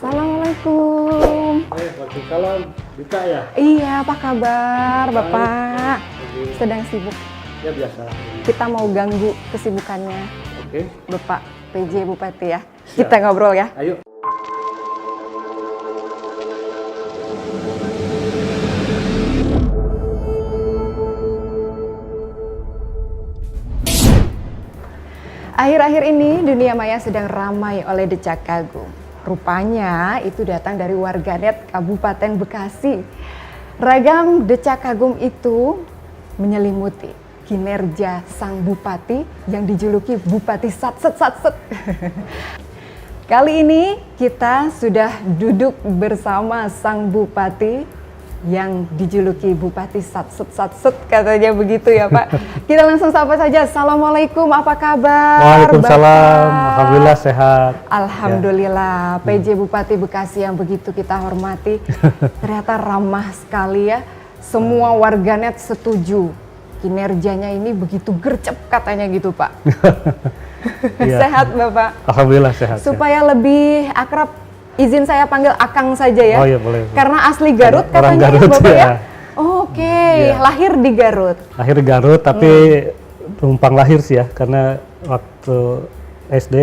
Assalamualaikum. Waalaikumsalam. Dita ya? Iya, apa kabar Bapak? Sedang sibuk. Ya biasa. Kita mau ganggu kesibukannya Oke. Bapak PJ Bupati ya. Kita ngobrol ya. Ayo. Akhir-akhir ini dunia maya sedang ramai oleh decak kagum. Rupanya itu datang dari warganet Kabupaten Bekasi. Ragam decak kagum itu menyelimuti kinerja sang bupati yang dijuluki Bupati Satset. Kali ini kita sudah duduk bersama sang bupati yang dijuluki Bupati Satset katanya begitu ya Pak. Kita langsung sapa saja. Assalamualaikum, apa kabar? Waalaikumsalam, Bapak? alhamdulillah sehat. Alhamdulillah, PJ Bupati Bekasi yang begitu kita hormati, ternyata ramah sekali ya. Semua warganet setuju, kinerjanya ini begitu gercep katanya gitu Pak. Ya. Sehat Bapak? Alhamdulillah sehat. Supaya lebih akrab, izin saya panggil Akang saja ya. Oh iya boleh. Karena asli Garut Orang katanya Garut, Bapak ya. ya. Oke, Ya. lahir di Garut. Lahir di Garut tapi numpang lahir sih ya, karena waktu SD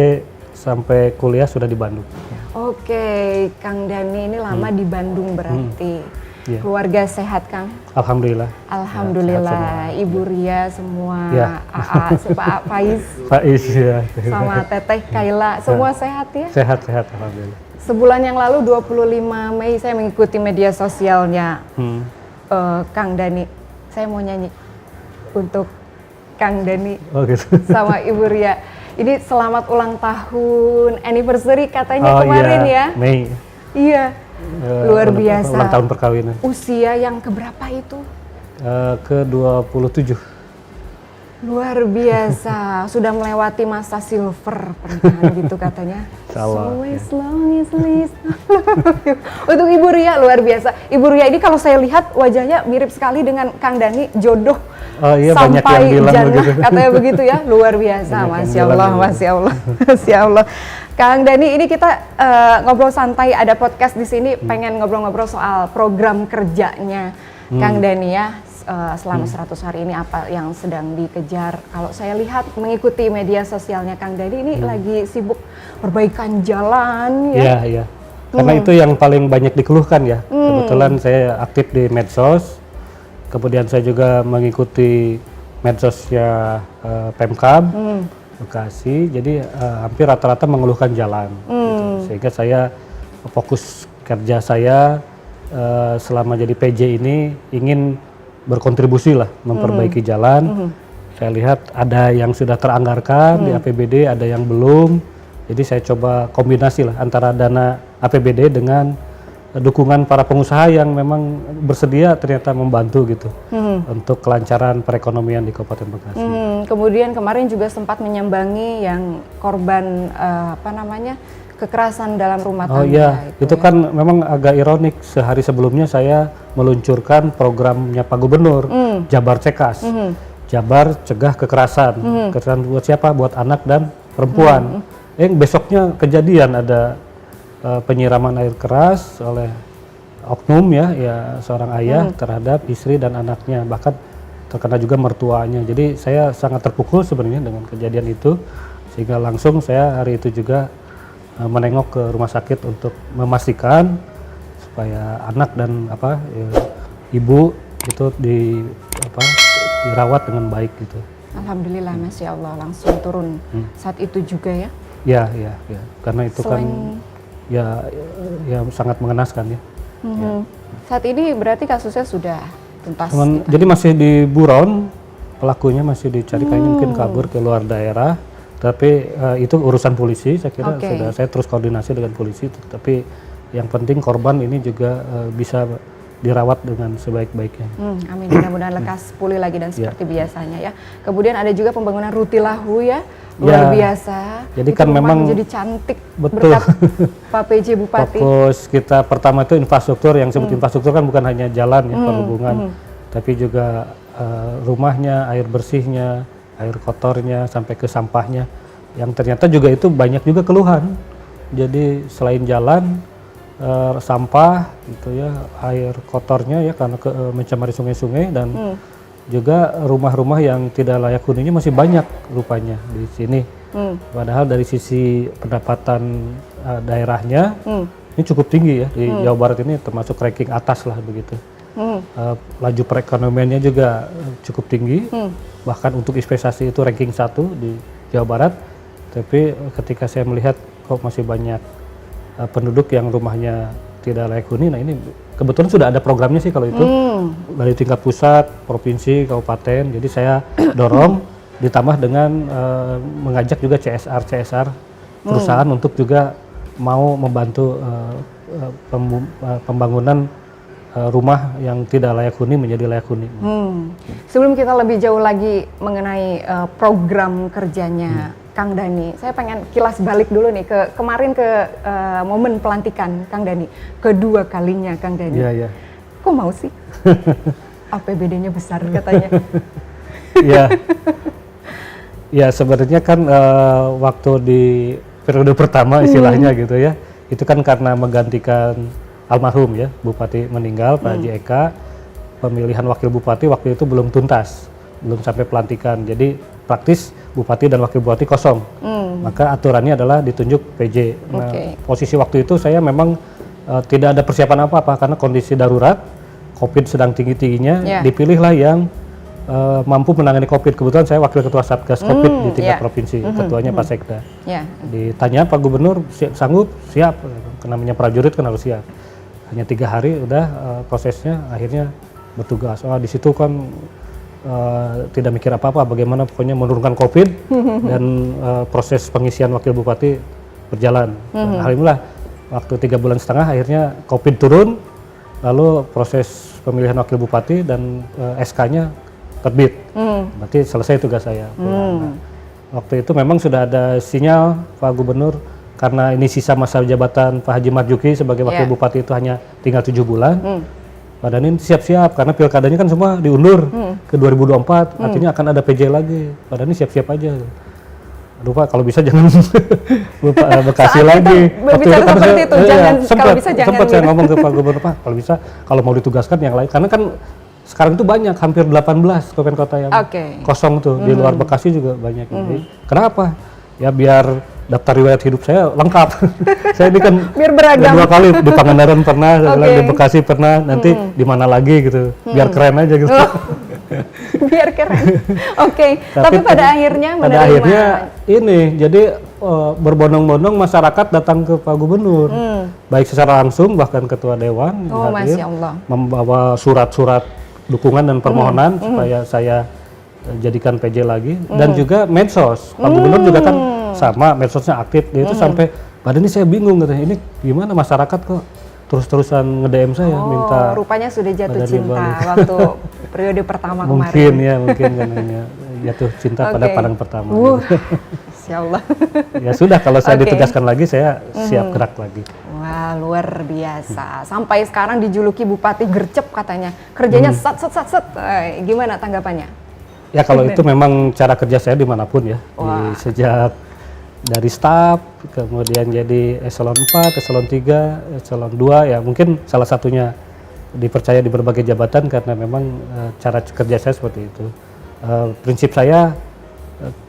sampai kuliah sudah di Bandung. Oke, Kang Dani ini lama di Bandung berarti. Iya. Keluarga sehat Kang? Alhamdulillah. Alhamdulillah, sehat Ibu Ria semua, Ya. AA, Pak Faiz, Faiz ya. sama Teteh Kaila, semua sehat ya? Sehat alhamdulillah. Sebulan yang lalu 25 Mei saya mengikuti media sosialnya Kang Dani. Saya mau nyanyi untuk Kang Dani Oh gitu. sama Ibu Ria. Ini selamat ulang tahun, anniversary katanya kemarin iya, ya? Mei. Iya, luar biasa. Ulang tahun perkawinan. Usia yang keberapa itu? Ke-27. Luar biasa, sudah melewati masa silver pernikahan gitu katanya. Insyaallah, So as long as lives. Untuk Ibu Ria luar biasa. Ibu Ria ini kalau saya lihat wajahnya mirip sekali dengan Kang Dani, jodoh Oh iya, banyak sampai yang bilang jannah begitu. katanya begitu ya. Luar biasa, Banyak yang masya bilang Allah, begitu. masya Allah, masya Allah. Kang Dani ini kita ngobrol santai, ada podcast di sini, pengen ngobrol-ngobrol soal program kerjanya Kang Dani ya. Selama 100 hari ini apa yang sedang dikejar? Kalau saya lihat mengikuti media sosialnya Kang Dani ini lagi sibuk perbaikan jalan ya. Iya. Karena itu yang paling banyak dikeluhkan ya. Kebetulan saya aktif di medsos. Kemudian saya juga mengikuti medsosnya Pemkab Bekasi. Jadi hampir rata-rata mengeluhkan jalan. Gitu. Sehingga saya fokus kerja saya selama jadi PJ ini ingin berkontribusi lah memperbaiki jalan. Saya lihat ada yang sudah teranggarkan di APBD, ada yang belum. Jadi saya coba kombinasi lah antara dana APBD dengan dukungan para pengusaha yang memang bersedia ternyata membantu gitu untuk kelancaran perekonomian di Kabupaten Bekasi. Kemudian kemarin juga sempat menyambangi yang korban kekerasan dalam rumah tangga. Oh iya, itu kan memang agak ironik. Sehari sebelumnya saya meluncurkan programnya Pak Gubernur, Jabar Cekas. Jabar Cegah Kekerasan. Kekerasan buat siapa? Buat anak dan perempuan. Besoknya kejadian ada penyiraman air keras oleh oknum ya seorang ayah terhadap istri dan anaknya, bahkan terkena juga mertuanya. Jadi saya sangat terpukul sebenarnya dengan kejadian itu, sehingga langsung saya hari itu juga menengok ke rumah sakit untuk memastikan supaya anak dan ibu itu dirawat dengan baik gitu. Alhamdulillah, masya Allah langsung turun saat itu juga ya. Ya, karena itu kan ya sangat mengenaskan ya. Saat ini berarti kasusnya sudah tuntas. Jadi masih di buron, pelakunya masih dicari, kayaknya mungkin kabur ke luar daerah. Tapi itu urusan polisi, saya kira sudah saya terus koordinasi dengan polisi. Tapi yang penting korban ini juga bisa dirawat dengan sebaik-baiknya. Amin, mudah-mudahan lekas pulih lagi dan seperti biasanya ya. Kemudian ada juga pembangunan Rutilahu ya, luar biasa. Jadi itu kan memang menjadi cantik betul. berkat Pak PJ Bupati. Fokus kita pertama itu infrastruktur, yang disebut infrastruktur kan bukan hanya jalan ya, perhubungan, tapi juga rumahnya, air bersihnya, air kotornya, sampai ke sampahnya, yang ternyata juga itu banyak juga keluhan. Jadi selain jalan, sampah gitu ya, air kotornya ya karena mencemari sungai-sungai, dan juga rumah-rumah yang tidak layak huninya masih banyak rupanya di sini. Padahal dari sisi pendapatan daerahnya ini cukup tinggi ya, di Jawa Barat ini termasuk ranking atas lah begitu. Laju perekonomiannya juga cukup tinggi, bahkan untuk investasi itu ranking 1 di Jawa Barat. Tapi ketika saya melihat kok masih banyak penduduk yang rumahnya tidak layak huni, nah ini kebetulan sudah ada programnya sih kalau itu dari tingkat pusat, provinsi, kabupaten. Jadi saya dorong ditambah dengan mengajak juga CSR perusahaan untuk juga mau membantu pembangunan rumah yang tidak layak huni menjadi layak huni. Sebelum kita lebih jauh lagi mengenai program kerjanya Kang Dhani, saya pengen kilas balik dulu nih kemarin ke momen pelantikan Kang Dhani, kedua kalinya Kang Dhani. Iya. Kok mau sih? APBD-nya besar katanya. Iya. Ya sebenarnya kan waktu di periode pertama istilahnya gitu ya, itu kan karena menggantikan almarhum ya, Bupati meninggal Pak Haji Eka, pemilihan wakil bupati waktu itu belum tuntas, belum sampai pelantikan, jadi praktis bupati dan wakil bupati kosong. Maka aturannya adalah ditunjuk PJ. Nah, posisi waktu itu saya memang tidak ada persiapan apa-apa karena kondisi darurat, COVID sedang tinggi-tingginya, dipilihlah yang mampu menangani COVID. Kebetulan saya wakil ketua Satgas COVID di tingkat provinsi, ketuanya Pak Sekda. Ditanya Pak Gubernur sanggup, siap, namanya prajurit kan harus siap. Hanya 3 hari udah prosesnya akhirnya bertugas. Di situ kan tidak mikir apa-apa, bagaimana pokoknya menurunkan COVID dan proses pengisian wakil bupati berjalan. Alhamdulillah waktu 3,5 bulan akhirnya COVID turun, lalu proses pemilihan wakil bupati dan SK-nya terbit. Berarti selesai tugas saya. Nah, waktu itu memang sudah ada sinyal Pak Gubernur, karena ini sisa masa jabatan Pak Haji Marjuki sebagai wakil bupati itu hanya tinggal 7 bulan. Pak Dhani siap-siap karena pilkadanya kan semua diundur ke 2024, artinya akan ada PJ lagi. Pak Dhani siap-siap aja. Aduh Pak, kalau bisa jangan Bekasi lagi. Berbicara kan seperti itu, jangan, kalau bisa jangan. Sempat saya ngomong ke Pak Gubernur, Pak, kalau bisa kalau mau ditugaskan yang lain, karena kan sekarang itu banyak, hampir 18 kabupaten kota yang kosong tuh, di luar Bekasi juga banyak. Jadi, kenapa? Ya biar daftar riwayat hidup saya lengkap. Saya ini kan biar beragam. 2 kali di Pangandaran pernah, di Bekasi pernah, nanti di mana lagi gitu. Biar keren aja gitu. Biar keren. Tapi pada akhirnya menerima. Pada akhirnya ini, jadi berbondong-bondong masyarakat datang ke Pak Gubernur. Baik secara langsung, bahkan Ketua Dewan hadir, membawa surat-surat dukungan dan permohonan supaya saya jadikan PJ lagi, dan juga medsos. Pak Gubernur juga kan sama, medsosnya aktif. Dia itu sampai, pada ini saya bingung katanya, ini gimana masyarakat kok terus-terusan nge-DM saya minta. Rupanya sudah jatuh cinta waktu periode pertama mungkin kemarin. Mungkin karena jatuh cinta pada pandang pertama. Insya Allah. Ya sudah, kalau saya ditugaskan lagi, saya siap gerak lagi. Wah, luar biasa. Sampai sekarang dijuluki Bupati Gercep katanya. Kerjanya sat. Gimana tanggapannya? Ya kalau itu memang cara kerja saya dimanapun ya. Sejak dari staf, kemudian jadi eselon 4, eselon 3, eselon 2, ya mungkin salah satunya dipercaya di berbagai jabatan karena memang cara kerja saya seperti itu. Prinsip saya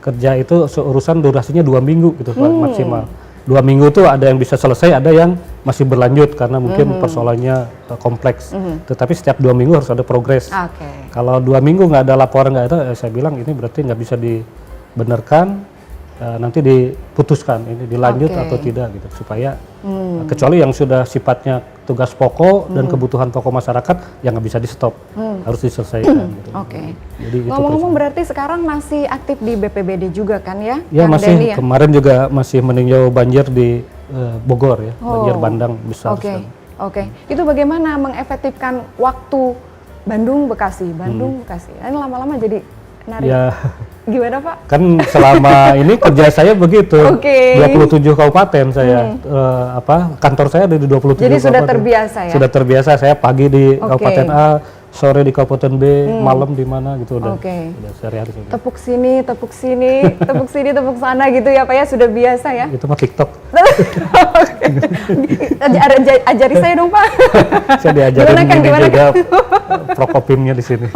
kerja itu urusan durasinya 2 minggu gitu maksimal. 2 minggu tuh ada yang bisa selesai, ada yang masih berlanjut karena mungkin persoalannya kompleks. Tetapi setiap 2 minggu harus ada progres. Kalau 2 minggu nggak ada laporan, nggak ada, saya bilang ini berarti nggak bisa dibenarkan, nanti diputuskan ini dilanjut atau tidak gitu, supaya kecuali yang sudah sifatnya tugas pokok dan kebutuhan pokok masyarakat yang nggak bisa di stop, harus diselesaikan. Gitu. Jadi ngomong-ngomong berarti sekarang masih aktif di BPBD juga kan ya? Ya masih, kemarin juga masih meninjau banjir di Bogor ya, banjir bandang besar. Itu bagaimana mengefektifkan waktu Bandung Bekasi, Bekasi? Ini lama-lama jadi narik. Ya. Gimana Pak? Kan selama ini kerja saya begitu, 27 kabupaten saya, kantor saya ada di 27 Jadi kabupaten. sudah terbiasa ya? Sudah terbiasa, saya pagi di kabupaten A, sore di kabupaten B, malam di mana gitu udah sehari-hari. Tepuk sini, tepuk sini, tepuk sini, tepuk sana gitu ya Pak ya, sudah biasa ya? Itu mah TikTok. Ajari saya dong Pak. Saya diajarin juga Prokopimnya di sini.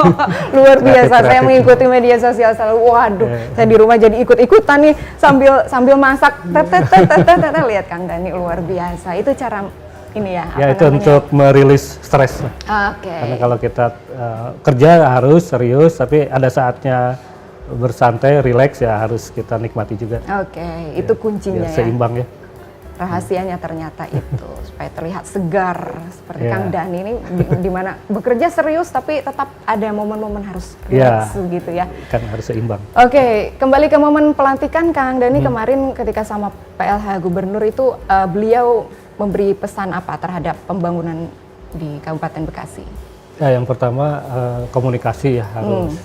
Luar biasa, saya mengikuti media sosial selalu. Waduh, saya di rumah jadi ikut-ikutan nih sambil masak. Lihat Kang Dhani luar biasa. Itu cara ini ya. Ya itu untuk merilis stres. Karena kalau kita kerja harus serius, tapi ada saatnya bersantai, rileks ya harus kita nikmati juga. Itu kuncinya ya. Seimbang ya. Rahasianya ternyata itu supaya terlihat segar seperti Kang Dhani ini di mana bekerja serius tapi tetap ada momen-momen harus rileks gitu ya. Kan harus seimbang. Kembali ke momen pelantikan Kang Dhani kemarin ketika sama PLH Gubernur itu beliau memberi pesan apa terhadap pembangunan di Kabupaten Bekasi? Ya, yang pertama komunikasi ya harus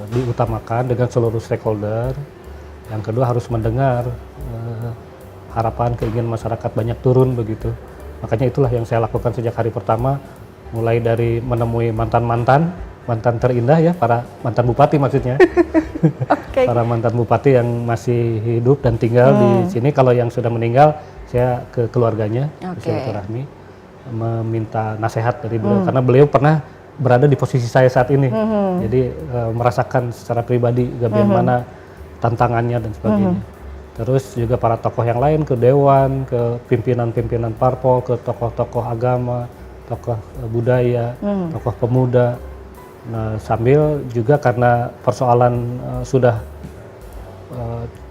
diutamakan dengan seluruh stakeholder. Yang kedua harus mendengar harapan keinginan masyarakat banyak turun begitu. Makanya itulah yang saya lakukan sejak hari pertama, mulai dari menemui mantan terindah ya, para mantan bupati maksudnya. Oke. Para mantan bupati yang masih hidup dan tinggal di sini. Kalau yang sudah meninggal, saya ke keluarganya, bersilaturahmi, meminta nasihat dari beliau karena beliau pernah berada di posisi saya saat ini. Jadi merasakan secara pribadi bagaimana tantangannya dan sebagainya. Terus juga para tokoh yang lain, ke dewan, ke pimpinan-pimpinan parpol, ke tokoh-tokoh agama, tokoh budaya, tokoh pemuda. Nah, sambil juga karena persoalan sudah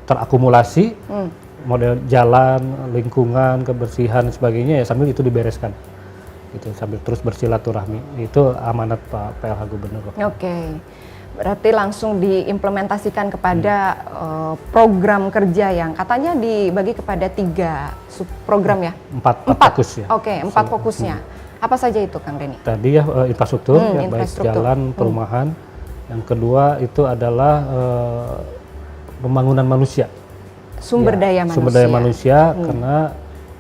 terakumulasi, model jalan, lingkungan, kebersihan dan sebagainya, ya sambil itu dibereskan. Gitu, sambil terus bersilaturahmi. Itu amanat Pak PLH Gubernur. Oke. Berarti langsung diimplementasikan kepada program kerja yang katanya dibagi kepada 3 program ya? 4 fokus ya. Oke, 4 fokusnya. Apa saja itu Kang Denny? Tadi ya infrastruktur, ya, baik infrastruktur. jalan, perumahan. Yang kedua itu adalah pembangunan manusia. Sumber daya manusia. Sumber daya manusia karena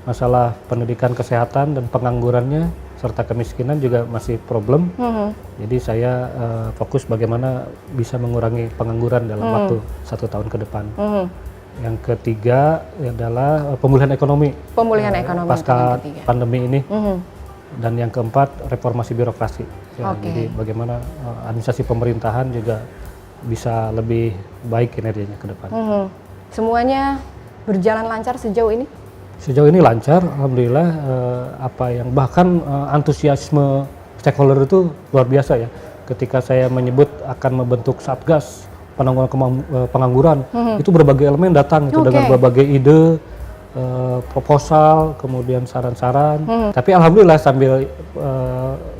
masalah pendidikan, kesehatan dan penganggurannya serta kemiskinan juga masih problem. Jadi saya fokus bagaimana bisa mengurangi pengangguran dalam waktu 1 tahun ke depan. Yang ketiga adalah pemulihan ekonomi. Pemulihan ekonomi pasca itu yang ketiga. pandemi ini. Dan yang keempat reformasi birokrasi. Ya, jadi bagaimana administrasi pemerintahan juga bisa lebih baik kinerjanya ke depan. Semuanya berjalan lancar sejauh ini? Sejauh ini lancar, alhamdulillah. Apa yang bahkan antusiasme stakeholder itu luar biasa ya. Ketika saya menyebut akan membentuk satgas penanggulangan pengangguran, itu berbagai elemen datang itu dengan berbagai ide, proposal, kemudian saran-saran. Tapi alhamdulillah sambil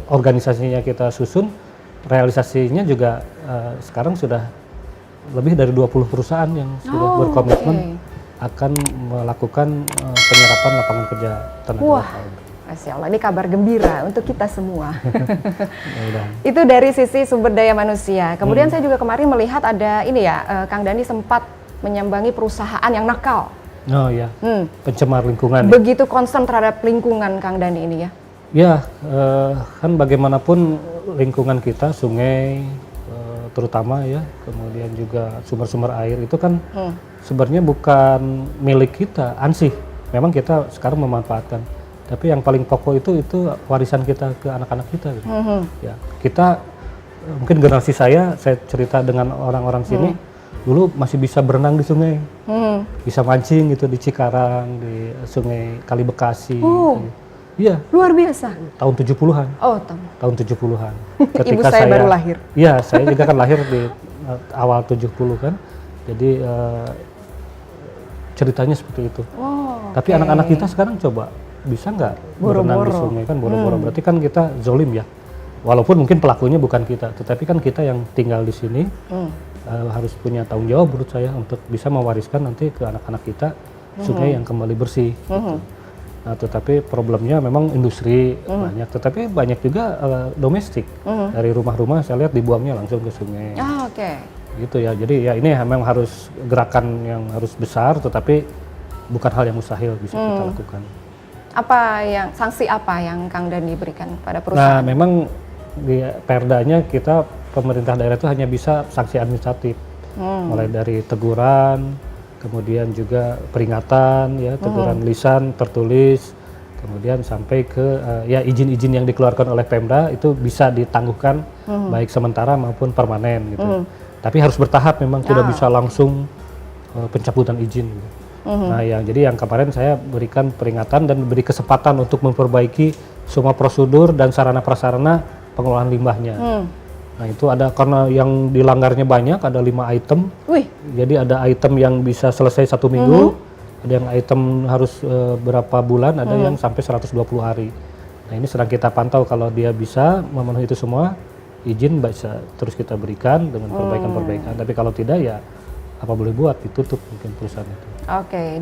organisasinya kita susun, realisasinya juga sekarang sudah lebih dari 20 perusahaan yang sudah berkomitmen akan melakukan penyerapan lapangan kerja tenaga lokal. Masya Allah, ini kabar gembira untuk kita semua. Itu dari sisi sumber daya manusia. Kemudian saya juga kemarin melihat ada ini ya, Kang Dani sempat menyambangi perusahaan yang nakal. Oh ya, pencemar lingkungan. Begitu concern terhadap lingkungan Kang Dani ini ya? Ya, kan bagaimanapun lingkungan kita, sungai terutama ya, kemudian juga sumber-sumber air itu kan sebenarnya bukan milik kita, ansih. Memang kita sekarang memanfaatkan. Tapi yang paling pokok itu warisan kita ke anak-anak kita. Gitu. Ya, kita mungkin generasi saya cerita dengan orang-orang sini, dulu masih bisa berenang di sungai, bisa mancing gitu di Cikarang, di Sungai Kali Bekasi. Iya. Luar biasa. Tahun 70-an. Oh, tahun 70-an. Ibu saya baru lahir. Iya, saya juga kan lahir di awal 70 kan. Jadi ceritanya seperti itu. Tapi anak-anak kita sekarang coba bisa nggak berenang di sungai kan boro-boro. Berarti kan kita zolim ya. Walaupun mungkin pelakunya bukan kita, tetapi kan kita yang tinggal di sini harus punya tanggung jawab menurut saya untuk bisa mewariskan nanti ke anak-anak kita sungai yang kembali bersih. Gitu. Nah, tetapi problemnya memang industri banyak, tetapi banyak juga domestik. Dari rumah-rumah saya lihat dibuangnya langsung ke sungai. Gitu ya. Jadi ya ini memang harus gerakan yang harus besar, tetapi bukan hal yang mustahil bisa kita lakukan. Sanksi apa yang Kang Dani berikan pada perusahaan? Nah, memang di perdanya kita pemerintah daerah itu hanya bisa sanksi administratif, mulai dari teguran, kemudian juga peringatan, ya teguran lisan, tertulis, kemudian sampai ke ya izin-izin yang dikeluarkan oleh Pemda itu bisa ditangguhkan baik sementara maupun permanen gitu. Tapi harus bertahap, memang tidak bisa langsung pencabutan izin. Gitu. Nah, jadi yang kemarin saya berikan peringatan dan beri kesempatan untuk memperbaiki semua prosedur dan sarana prasarana pengelolaan limbahnya. Nah, itu ada karena yang dilanggarnya banyak, ada 5 item. Jadi ada item yang bisa selesai 1 minggu, ada yang item harus berapa bulan, ada yang sampai 120 hari. Nah, ini sedang kita pantau, kalau dia bisa memenuhi itu semua, izin bisa terus kita berikan dengan perbaikan-perbaikan. Tapi kalau tidak ya apa boleh buat, ditutup mungkin perusahaan itu.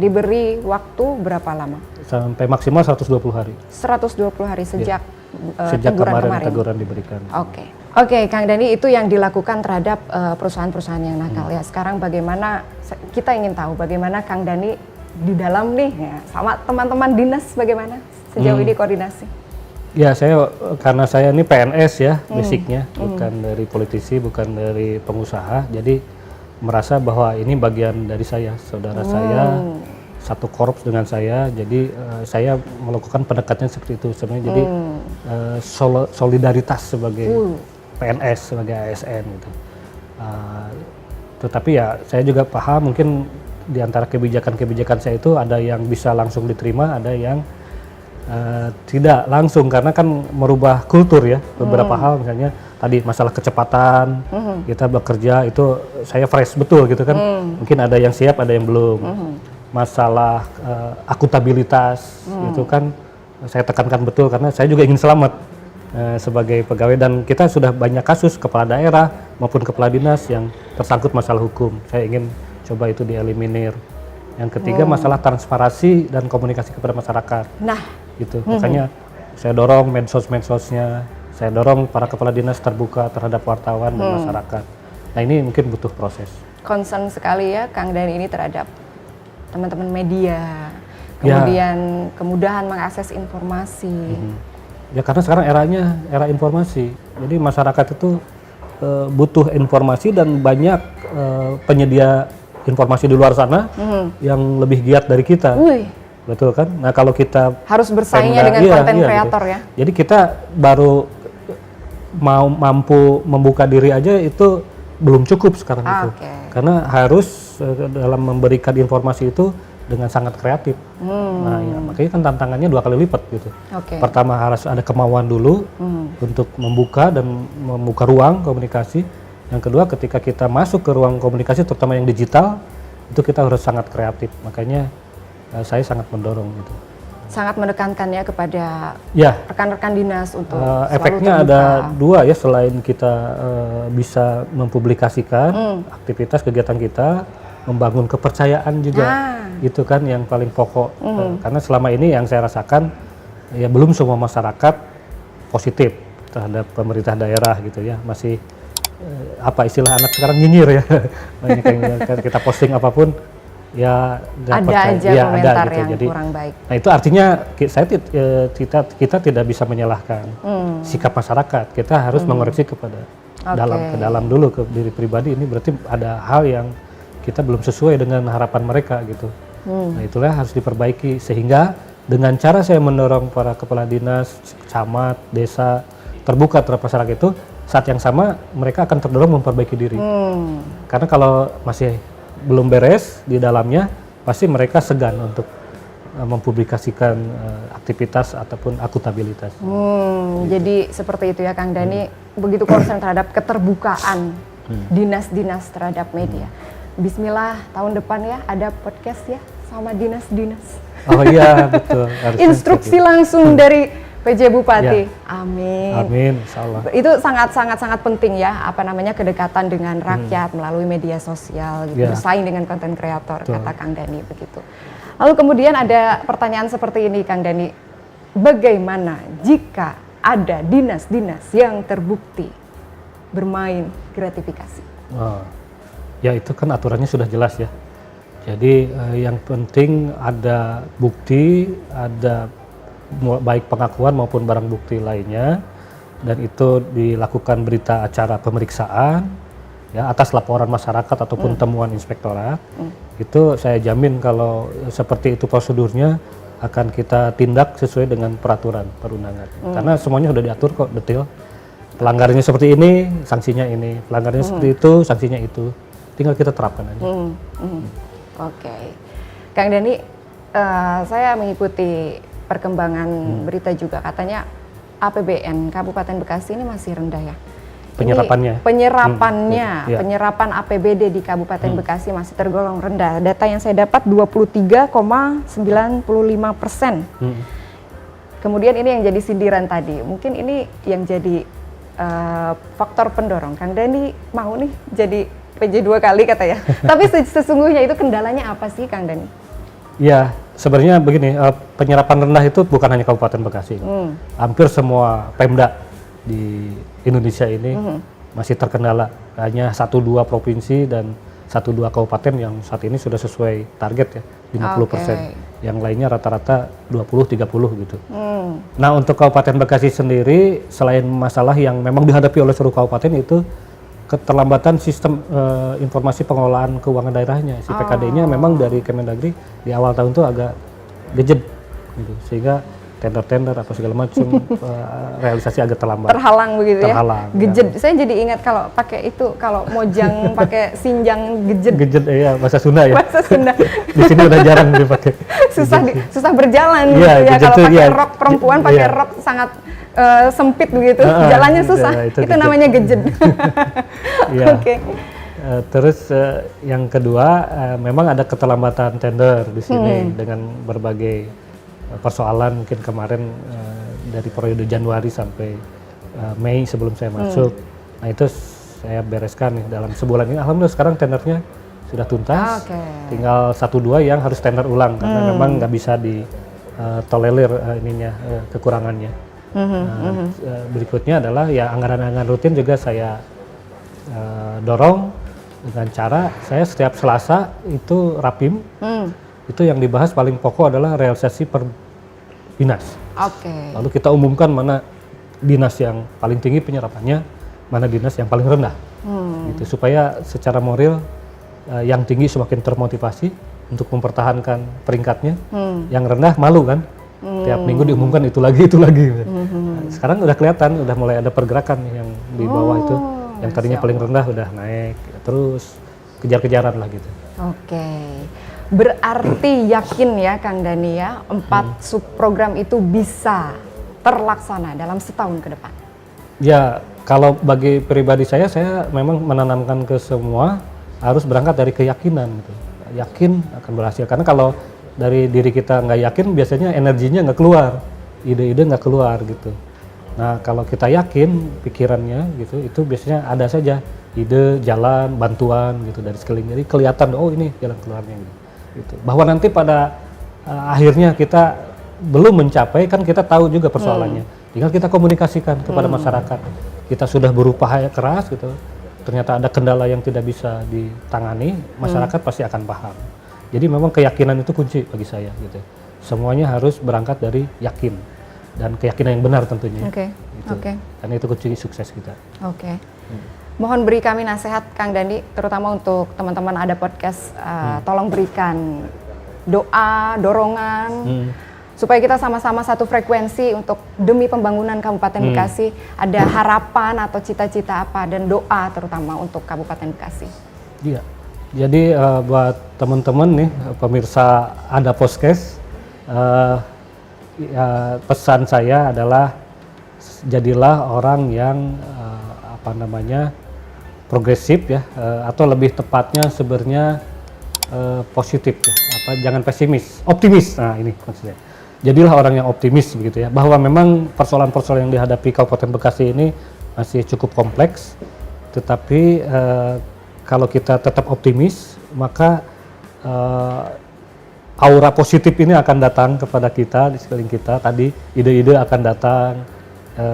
Diberi waktu berapa lama? Sampai maksimal 120 hari. 120 hari sejak sejak kemarin kemarin. teguran diberikan. Oke, Kang Dani, itu yang dilakukan terhadap perusahaan-perusahaan yang nakal ya. Sekarang bagaimana, kita ingin tahu bagaimana Kang Dani di dalam nih ya, sama teman-teman dinas bagaimana sejauh ini koordinasi? Ya, karena saya ini PNS ya basicnya, bukan dari politisi, bukan dari pengusaha, jadi merasa bahwa ini bagian dari saya, saudara saya, satu korps dengan saya, jadi saya melakukan pendekatan seperti itu sebenarnya. Jadi solidaritas sebagai PNS, sebagai ASN gitu. Tetapi ya saya juga paham mungkin di antara kebijakan-kebijakan saya itu ada yang bisa langsung diterima, ada yang tidak langsung, karena kan merubah kultur ya, beberapa hal misalnya tadi masalah kecepatan, kita bekerja itu saya fresh betul gitu kan, mungkin ada yang siap, ada yang belum. Masalah akuntabilitas itu kan saya tekankan betul, karena saya juga ingin selamat sebagai pegawai, dan kita sudah banyak kasus kepala daerah maupun kepala dinas yang tersangkut masalah hukum, saya ingin coba itu dieliminir. Yang ketiga masalah transparansi dan komunikasi kepada masyarakat. Nah, gitu. Makanya saya dorong medsos-medsosnya, saya dorong para kepala dinas terbuka terhadap wartawan dan masyarakat. Nah, ini mungkin butuh proses. Concern sekali ya Kang Dani ini terhadap teman-teman media, kemudian kemudahan mengakses informasi. Ya karena sekarang era informasi, jadi masyarakat itu butuh informasi, dan banyak penyedia informasi di luar sana yang lebih giat dari kita. Betul kan? Nah, kalau kita harus bersaingnya dengan konten kreator gitu. Ya. Jadi kita baru mampu membuka diri aja itu belum cukup sekarang itu. Karena harus dalam memberikan informasi itu dengan sangat kreatif. Nah, ya, makanya kan tantangannya 2 kali lipat gitu. Pertama harus ada kemauan dulu untuk membuka dan membuka ruang komunikasi. Yang kedua, ketika kita masuk ke ruang komunikasi, terutama yang digital, itu kita harus sangat kreatif. Makanya saya sangat mendorong itu. Sangat menekankan ya kepada rekan-rekan dinas untuk efeknya ada 2 ya, selain kita bisa mempublikasikan aktivitas kegiatan kita, membangun kepercayaan juga, itu kan yang paling pokok. Karena selama ini yang saya rasakan, ya belum semua masyarakat positif terhadap pemerintah daerah gitu ya, masih apa istilah anak sekarang nyinyir ya. Banyak yang kita posting apapun ya ada aja komentar gitu. Yang jadi, kurang baik. Nah, itu artinya kita tidak bisa menyalahkan sikap masyarakat. Kita harus mengoreksi kepada ke dalam dulu, ke diri pribadi. Ini berarti ada hal yang kita belum sesuai dengan harapan mereka gitu. Nah, itulah harus diperbaiki, sehingga dengan cara saya mendorong para kepala dinas, camat, desa terbuka terhadap masyarakat itu, saat yang sama mereka akan terdorong memperbaiki diri. Karena kalau masih belum beres di dalamnya, pasti mereka segan untuk mempublikasikan aktivitas ataupun akuntabilitas. Jadi seperti itu ya Kang Dani, begitu concern terhadap keterbukaan dinas-dinas terhadap media. Bismillah, tahun depan ya ada podcast ya sama dinas-dinas. Oh iya, betul. Instruksi langsung dari PJ Bupati. Amin. Amin, insyaallah. Itu sangat penting ya, kedekatan dengan rakyat melalui media sosial gitu, bersaing dengan konten kreator, kata Kang Dani begitu. Lalu kemudian ada pertanyaan seperti ini Kang Dani, bagaimana jika ada dinas-dinas yang terbukti bermain gratifikasi? Ya itu kan aturannya sudah jelas ya. Jadi yang penting ada bukti, ada baik pengakuan maupun barang bukti lainnya, dan itu dilakukan berita acara pemeriksaan ya atas laporan masyarakat ataupun temuan inspektorat. Itu saya jamin kalau seperti itu prosedurnya akan kita tindak sesuai dengan peraturan perundangan. Karena semuanya sudah diatur kok detail. Pelanggarannya seperti ini, sanksinya ini. Pelanggarannya seperti itu, sanksinya itu. Tinggal kita terapkan aja. Oke. Kang Dani, saya mengikuti perkembangan berita juga, katanya APBN Kabupaten Bekasi ini masih rendah ya. Penyerapannya. Penyerapan APBD di Kabupaten Bekasi masih tergolong rendah. Data yang saya dapat 23,95%. Kemudian ini yang jadi sindiran tadi. Mungkin ini yang jadi faktor pendorong. Kang Dani mau nih jadi PJ 2 kali kata ya. Tapi sesungguhnya itu kendalanya apa sih Kang Dani? Ya, sebenarnya begini, penyerapan rendah itu bukan hanya Kabupaten Bekasi. Hampir semua Pemda di Indonesia ini masih terkendala. Hanya 1-2 provinsi dan 1-2 kabupaten yang saat ini sudah sesuai target ya, 50%. Yang lainnya rata-rata 20-30 gitu. Nah, untuk Kabupaten Bekasi sendiri, selain masalah yang memang dihadapi oleh seluruh kabupaten itu keterlambatan sistem informasi pengelolaan keuangan daerahnya. Si PKD-nya memang dari Kemendagri di awal tahun itu agak gejed gitu. Sehingga tender-tender apa segala macam realisasi agak terlambat. Terhalang begitu Terhalang, ya. Gejed. Saya jadi ingat kalau pakai itu, kalau mojang pakai sinjang gejed. Gejed ya, bahasa Sunda ya. Bahasa Sunda. Di sini udah jarang dipakai. Susah berjalan Iya, gitu ya. gejed Kalau tuh, pakai iya. rok perempuan pakai Iya. rok sangat sempit begitu. Jalannya susah. itu Itu gejed. namanya gejed. Iya. Oke. Terus yang kedua, memang ada keterlambatan tender di sini dengan berbagai persoalan. Mungkin kemarin dari periode Januari sampai Mei sebelum saya masuk. Nah, itu saya bereskan nih dalam sebulan ini. Alhamdulillah sekarang tendernya sudah tuntas. Tinggal 1-2 yang harus tender ulang karena memang nggak bisa ditolerir kekurangannya. Berikutnya adalah ya anggaran-anggaran rutin juga saya dorong dengan cara saya setiap Selasa itu rapim. Itu yang dibahas paling pokok adalah realisasi per dinas. Lalu kita umumkan mana dinas yang paling tinggi penyerapannya, mana dinas yang paling rendah. Gitu, supaya secara moral yang tinggi semakin termotivasi untuk mempertahankan peringkatnya. Yang rendah malu kan. Tiap minggu diumumkan itu lagi. Nah, sekarang udah kelihatan, udah mulai ada pergerakan yang di bawah itu. Yang tadinya paling rendah udah naik, terus kejar-kejaran lah gitu. Berarti yakin ya Kang Dani ya, 4 subprogram itu bisa terlaksana dalam setahun ke depan? Ya, kalau bagi pribadi saya memang menanamkan ke semua harus berangkat dari keyakinan gitu. Yakin akan berhasil, karena kalau dari diri kita nggak yakin biasanya energinya nggak keluar, ide-ide nggak keluar gitu. Nah, kalau kita yakin pikirannya gitu, itu biasanya ada saja ide, jalan, bantuan gitu dari sekeliling. Jadi kelihatan, oh ini jalan keluarnya gitu. Bahwa nanti pada akhirnya kita belum mencapai, kan kita tahu juga persoalannya. Tinggal kita komunikasikan kepada masyarakat. Kita sudah berupaya keras gitu. Ternyata ada kendala yang tidak bisa ditangani, masyarakat pasti akan paham. Jadi memang keyakinan itu kunci bagi saya gitu. Semuanya harus berangkat dari yakin dan keyakinan yang benar tentunya. Gitu. Karena itu kunci sukses kita. Mohon beri kami nasihat Kang Dani, terutama untuk teman-teman ada podcast, tolong berikan doa, dorongan, supaya kita sama-sama satu frekuensi untuk demi pembangunan Kabupaten Bekasi. Ada harapan atau cita-cita apa dan doa terutama untuk Kabupaten Bekasi. Iya, jadi buat teman-teman nih pemirsa ada podcast, pesan saya adalah jadilah orang yang progresif ya, atau lebih tepatnya sebenarnya positif ya, jangan pesimis, optimis. Nah ini maksudnya. Jadilah orang yang optimis begitu ya, bahwa memang persoalan-persoalan yang dihadapi Kabupaten Bekasi ini masih cukup kompleks, tetapi kalau kita tetap optimis, maka aura positif ini akan datang kepada kita di sekeliling kita. Tadi ide-ide akan datang,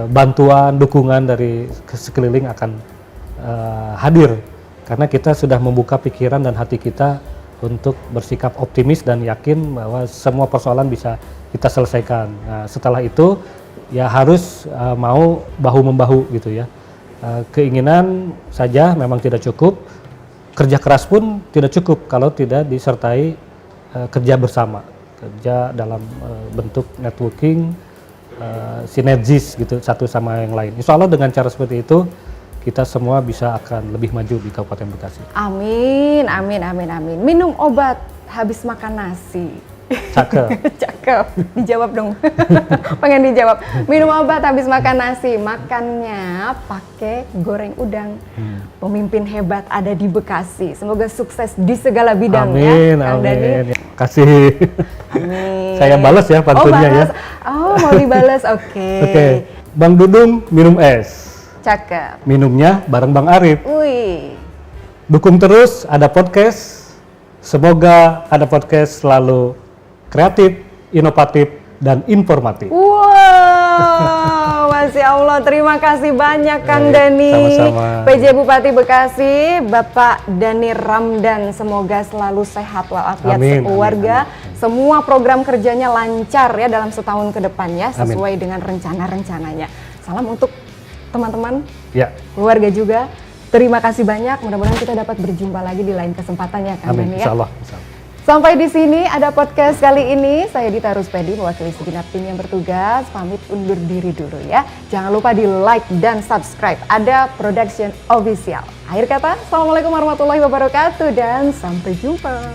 bantuan, dukungan dari sekeliling akan hadir, karena kita sudah membuka pikiran dan hati kita untuk bersikap optimis dan yakin bahwa semua persoalan bisa kita selesaikan. Nah, setelah itu ya harus mau bahu-membahu gitu ya. Keinginan saja memang tidak cukup, kerja keras pun tidak cukup kalau tidak disertai kerja bersama, kerja dalam bentuk networking, sinergis gitu satu sama yang lain. Insya Allah dengan cara seperti itu kita semua bisa akan lebih maju di Kabupaten Bekasi. Amin, amin, amin, amin. Minum obat habis makan nasi. Cakep. Cakep. Dijawab dong. Pengen dijawab. Minum obat habis makan nasi. Makannya pakai goreng udang. Pemimpin hebat ada di Bekasi. Semoga sukses di segala bidang. Amin, ya, Kang Dani. amin. Kasih. Amin. Saya balas ya pantunnya ya. Oh, mau dibalas. Oke. Oke. Bang Dudung minum es. Cakep. Minumnya bareng Bang Arif. Wih. Dukung terus ada podcast. Semoga ada podcast selalu kreatif, inovatif, dan informatif. Wow, Masya Allah, terima kasih banyak Kang Baik, Dani. sama-sama. PJ Bupati Bekasi, Bapak Dani Ramdan, semoga selalu sehat walafiat Amin, sekeluarga. amin. Semua program kerjanya lancar ya dalam setahun ke depan ya, Amin. sesuai dengan rencana-rencananya. Salam untuk teman-teman, Ya, keluarga juga. Terima kasih banyak, mudah-mudahan kita dapat berjumpa lagi di lain kesempatan ya Kang amin. Dani ya. Insya Allah. Insya Allah. Sampai di sini ada podcast kali ini. Saya Dita Ruspedi mewakili segenap tim yang bertugas. Pamit undur diri dulu ya. Jangan lupa di like dan subscribe. Ada Production Official. Akhir kata, Assalamualaikum warahmatullahi wabarakatuh dan sampai jumpa.